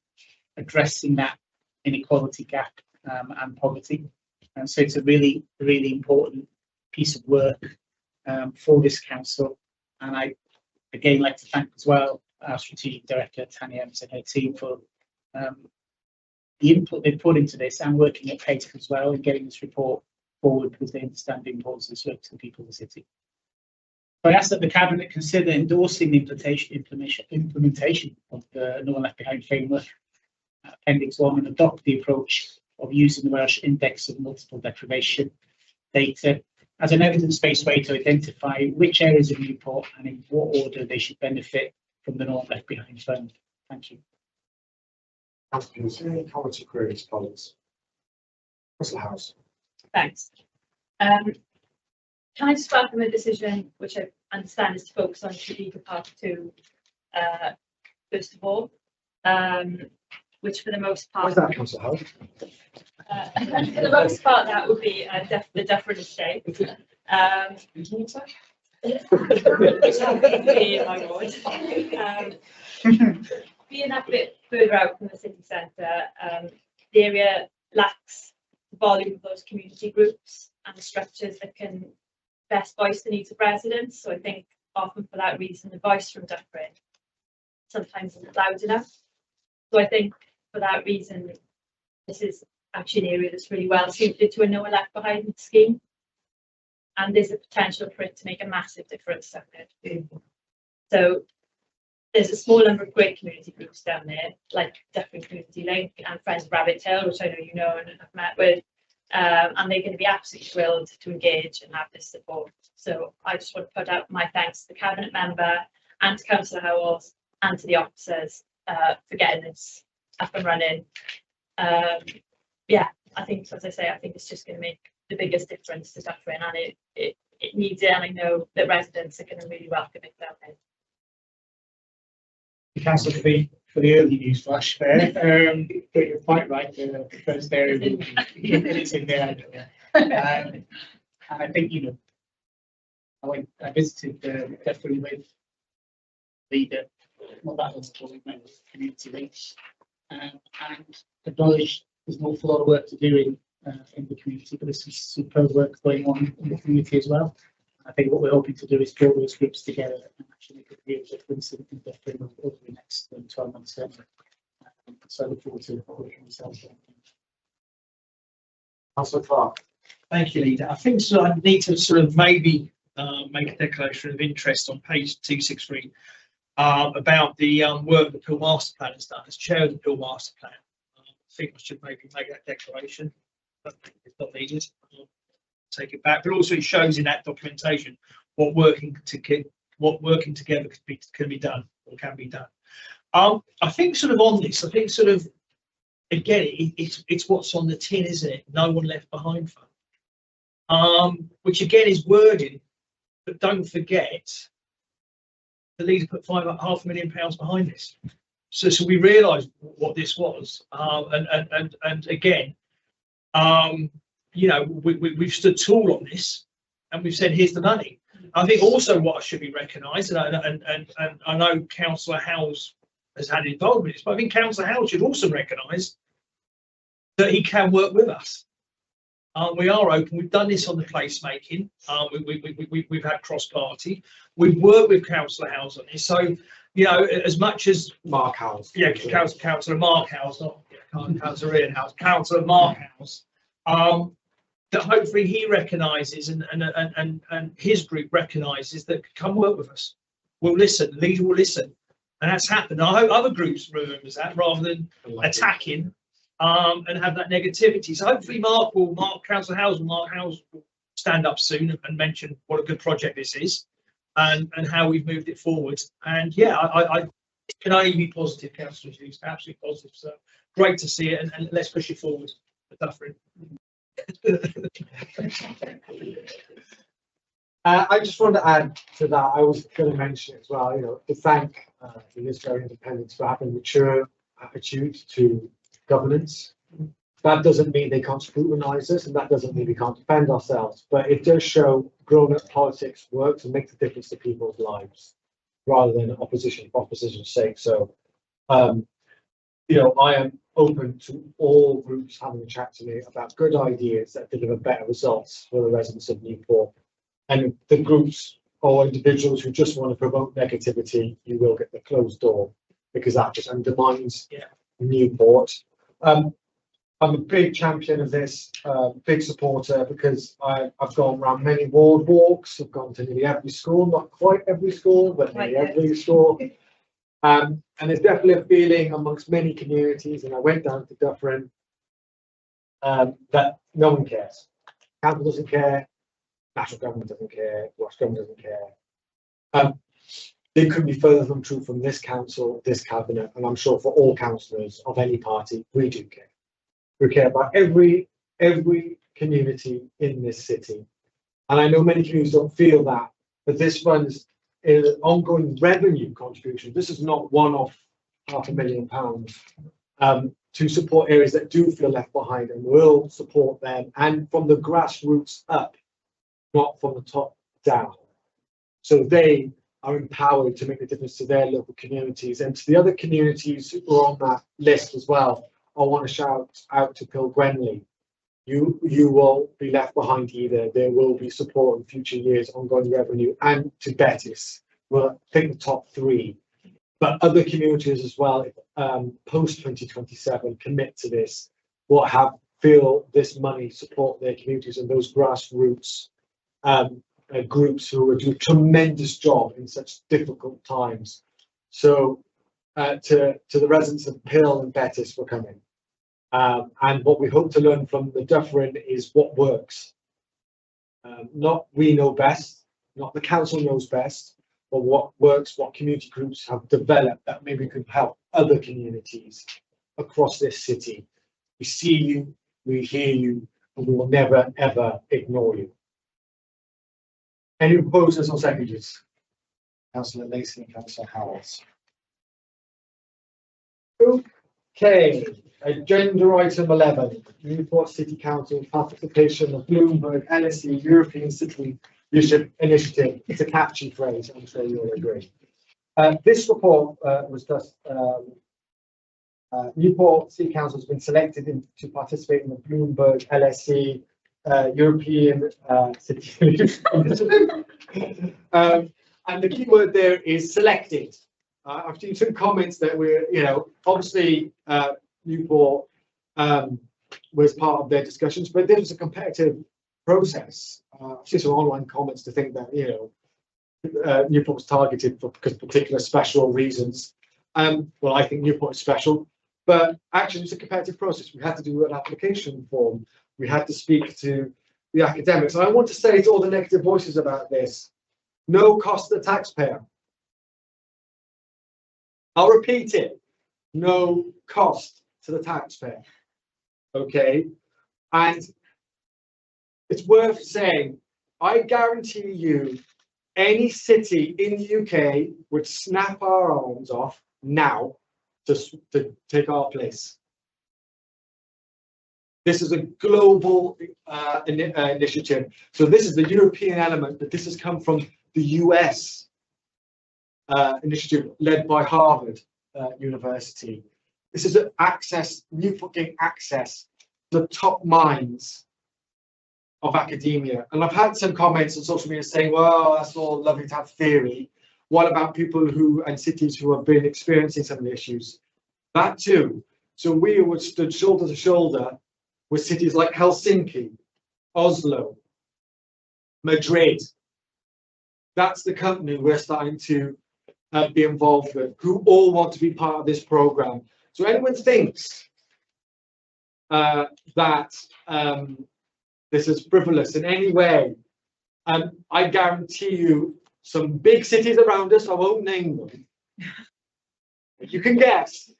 Speaker 6: addressing that inequality gap and poverty. And so it's a really, really important piece of work for this council. And I again like to thank as well our strategic director Tanya and her team for the input they've put into this and working at pace as well and getting this report forward because they understand the importance of this work to the people of the city. So I ask that the Cabinet consider endorsing the implementation of the No One Left Behind framework, Appendix 1, and adopt the approach of using the Welsh Index of Multiple Deprivation data as an evidence-based way to identify which areas of Newport and in what order they should benefit from the No One Left Behind fund. Thank you.
Speaker 2: Thank you. Is there any comments or queries, colleagues? Councillor Howells.
Speaker 5: Thanks. Can I just welcome a decision which I understand is to focus on strategic part 2 first of all, which for the most part.
Speaker 2: Why is that, Councillor Howells?
Speaker 5: For the most part, that would be the deference state. Being a bit further out from the city centre, the area lacks the volume of those community groups and the structures that can best voice the needs of residents. So I think often for that reason, the voice from Dufferin sometimes isn't loud enough. So I think for that reason, this is actually an area that's really well suited to a No One Left Behind scheme. And there's a potential for it to make a massive difference down there. So there's a small number of great community groups down there, like Dufferin Community Link and Friends of Rabbit Hill, which I know you know and have met with. And they're going to be absolutely thrilled to engage and have this support. So I just want to put out my thanks to the Cabinet member and to Councillor Howells and to the officers for getting this up and running. Yeah, I think, as I say, I think it's just going to make the biggest difference to Dufferin, and it needs it, and I know that residents are going to really welcome it down there.
Speaker 6: Councillor, for the early news flash there, but you're quite right, the first area it's in there. And I think, you know, I visited Dufferin with leader, not that long ago, we met with community links, and acknowledged there's an awful lot of work to do in the community, but there's some superb work going on in the community as well. I think what we're hoping to do is draw those groups together and actually make a real difference in Dufferin over the next 12 months. So I look forward to working with yourself.
Speaker 2: Councillor Clark.
Speaker 4: Thank you, Leader. I think so. I need to sort of maybe make a declaration of interest on page 263 about the work the Peel Master Plan has done. As chair of the Peel Master Plan, I think I should maybe make that declaration. I think it's not needed. Take it back, but also it shows in that documentation what working together can be done or can be done. I think sort of on this, I think sort of again it's what's on the tin, isn't it? No One Left Behind fund, which again is wording, but don't forget the leader put £500,000 behind this. So we realised what this was, and again. You know, we've stood tall on this, and we've said, here's the money. I think also what should be recognised, and I know Councillor Howells has had involvement in this, but I think Councillor Howells should also recognise that he can work with us. We are open. We've done this on the placemaking. We've had cross-party. We've worked with Councillor Howells on this. So, you know, as much as
Speaker 2: Mark Howells.
Speaker 4: Yeah, Councillor Mark Howells, not Councillor Ian Howells, Councillor Mark Howells. That hopefully he recognises and his group recognises that come work with us. We'll listen, the leader will listen, And that's happened. I hope other groups remember that rather than attacking and have that negativity. So hopefully Councillor Howes will stand up soon and mention what a good project this is and how we've moved it forward. And yeah, I can only be positive, Councillor Hughes, absolutely positive. So great to see it, and let's push it forward. Dufferin.
Speaker 2: I just want to add to that. I was going to mention as well, you know, to thank the Ministry Independents for having a mature attitude to governance. That doesn't mean they can't scrutinise us, and that doesn't mean we can't defend ourselves, but it does show grown-up politics works and makes a difference to people's lives, rather than opposition for opposition's sake. So, you know, I am open to all groups having a chat to me about good ideas that deliver better results for the residents of Newport. And the groups or individuals who just want to promote negativity, you will get the closed door, because that just undermines Newport. I'm a big champion of this, big supporter, because I've gone around many ward walks. I've gone to nearly every school, not quite every school, but nearly every school. And there's definitely a feeling amongst many communities, and I went down to Dufferin, that no one cares. Council doesn't care, national government doesn't care, Welsh government doesn't care. They couldn't be further from true from this council, this cabinet, and I'm sure for all councillors of any party, we do care. We care about every community in this city. And I know many communities don't feel that, but this runs an ongoing revenue contribution. This is not one-off £500,000 to support areas that do feel left behind, and will support them, and from the grassroots up, not from the top down. So they are empowered to make a difference to their local communities, and to the other communities who are on that list as well. I want to shout out to Kilgwenley. You will be left behind either. There will be support in future years, ongoing revenue, and to Bettis. Well, I think the top three, but other communities as well, post 2027, commit to this, will feel this money support their communities and those grassroots groups who do a tremendous job in such difficult times. So to the residents of Pill and Bettis for coming. And what we hope to learn from the Dufferin is what works. Not we know best, not the council knows best, but what works, what community groups have developed that maybe could help other communities across this city. We see you, we hear you, and we will never, ever ignore you. Any proposals or seconders? Councillor Lacey and Councillor Howells. Okay, agenda item 11, Newport City Council participation of Bloomberg LSE European City Leadership Initiative. It's a catchy phrase, I'm sure you'll agree. This report was just Newport City Council has been selected to participate in the Bloomberg LSE European City Leadership Initiative. And the key word there is selected. I've seen some comments that we're, you know, obviously Newport was part of their discussions, but there was a competitive process. I've seen some online comments to think that, you know, Newport was targeted for particular special reasons. Well, I think Newport is special, but actually it's a competitive process. We had to do an application form. We had to speak to the academics. And I want to say to all the negative voices about this, no cost to the taxpayer. I'll repeat it, no cost to the taxpayer. Okay, and it's worth saying, I guarantee you, any city in the UK would snap our arms off now to take our place. This is a global initiative. So this is the European element, but this has come from the US initiative led by Harvard University. This is an access, Newport getting access to the top minds of academia. And I've had some comments on social media saying, well, that's all lovely to have theory. What about people who and cities who have been experiencing some of the issues? That too. So we would stood shoulder to shoulder with cities like Helsinki, Oslo, Madrid. That's the company we're starting to be involved with, who all want to be part of this program. So anyone thinks that this is frivolous in any way, I guarantee you some big cities around us, I won't name them, you can guess,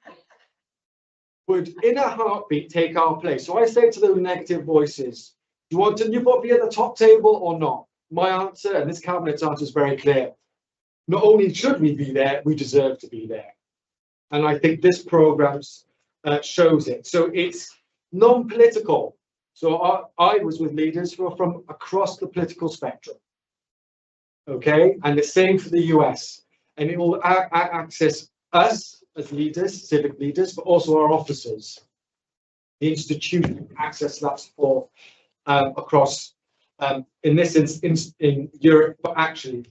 Speaker 2: would in a heartbeat take our place. So I say to those negative voices, do you want to Newport be at the top table or not? My answer, and this cabinet's answer, is very clear. Not only should we be there, we deserve to be there. And I think this programme shows it. So it's non-political. So I was with leaders who are from across the political spectrum. Okay, and the same for the US. And it will access us as leaders, civic leaders, but also our officers. The institution access that support across, in this instance, in Europe, but actually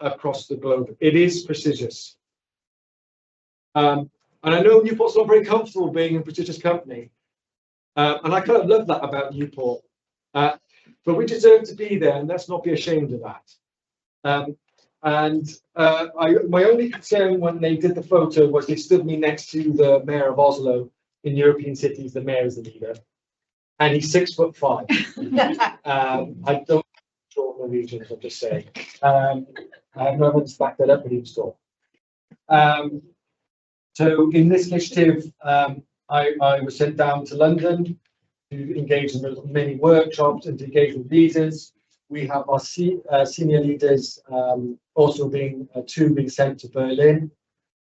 Speaker 2: across the globe. It is prestigious. And I know Newport's not very comfortable being a prestigious company. And I kind of love that about Newport. But we deserve to be there, and let's not be ashamed of that. My only concern when they did the photo was they stood me next to the mayor of Oslo. In European cities, the mayor is the leader, and he's 6'5". I don't draw Norwegians, I'm just saying. I have no evidence to back that up, but he was tall. So in this initiative, I was sent down to London to engage in many workshops and to engage with leaders. We have our senior leaders also being sent to Berlin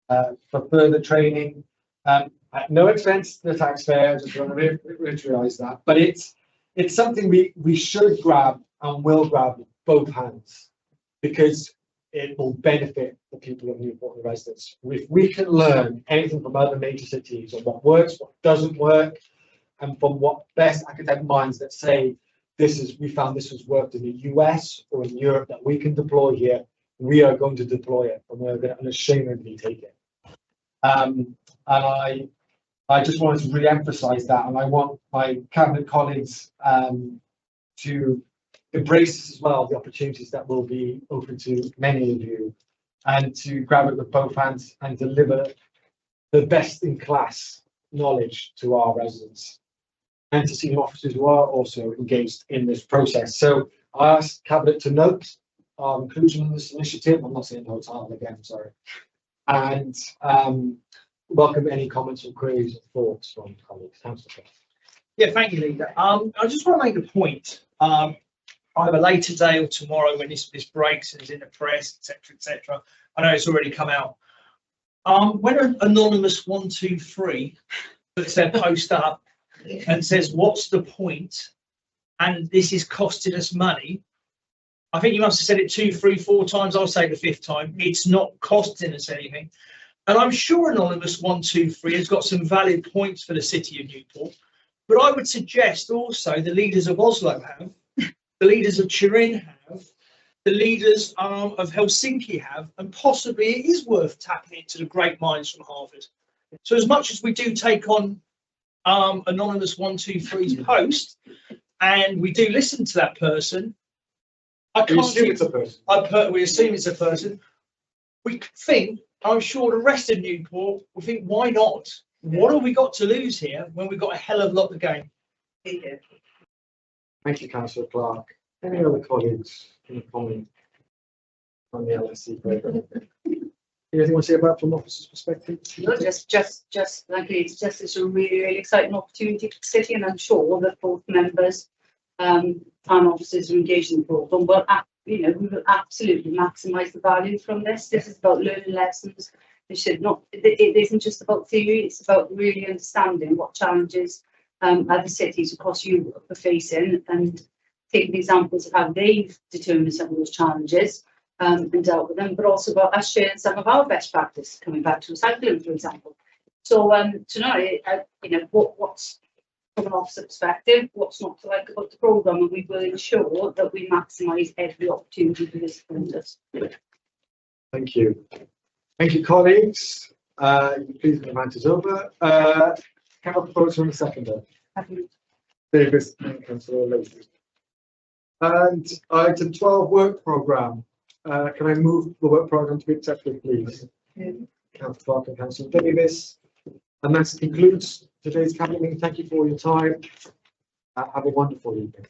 Speaker 2: for further training. At no expense to the taxpayer, I just want to reiterate that. But it's something we should grab and will grab with both hands, because it will benefit the people of Newport and the residents. If we can learn anything from other major cities on what works, what doesn't work, and from what best academic minds that say we found this has worked in the US or in Europe that we can deploy here, we are going to deploy it, and we're going to unashamedly take it. And I just wanted to re-emphasize that, and I want my cabinet colleagues to embrace this as well, the opportunities that will be open to many of you, and to grab it with both hands and deliver the best in class knowledge to our residents and to senior officers who are also engaged in this process. So I asked Cabinet to note our inclusion in this initiative. I'm not saying the whole title again, sorry. And welcome any comments or queries or thoughts from colleagues. Councillor.
Speaker 4: Yeah, thank you, Leader. I just want to make a point. Either later today or tomorrow, when this breaks and is in the press, etc., etc. I know it's already come out. When an anonymous 123 puts their post up and says, "What's the point?" and this is costing us money, I think you must have said it 2, 3, 4 times. I'll say the 5th time. It's not costing us anything, and I'm sure anonymous 123 has got some valid points for the city of Newport. But I would suggest also the leaders of Oslo have. The leaders of Chynllun have, the leaders of Helsinki have, and possibly it is worth tapping into the great minds from Harvard. So as much as we do take on anonymous 123's post, and we do listen to that person, we assume it's a person. We think, I'm sure the rest of Newport will think, why not? What have we got to lose here when we've got a hell of a lot to gain?
Speaker 2: Thank you, Councillor Clark. Any other colleagues can comment on the LSC programme? Anything you want to say about from officers' perspective?
Speaker 7: No, just like it's a really exciting opportunity for the city, and I'm sure that both members and officers are engaged in the programme. But we will absolutely maximise the value from this. This is about learning lessons. It isn't just about theory. It's about really understanding what challenges other cities across Europe are facing, and taking examples of how they've determined some of those challenges and dealt with them, but also about us sharing some of our best practice, coming back to recycling, for example. So tonight, what's from an officer perspective, what's not to like about the programme, and we will ensure that we maximise every opportunity for this us.
Speaker 2: Thank you. Thank you, colleagues. Please, the event is over. Can I propose on the seconder? Davis and Councillor Lacey. And item 12, work programme. can I move the work programme to be accepted, please? Councillor Clark and Councillor Davis. And that concludes today's cabinet meeting. Thank you for your time. Have a wonderful evening.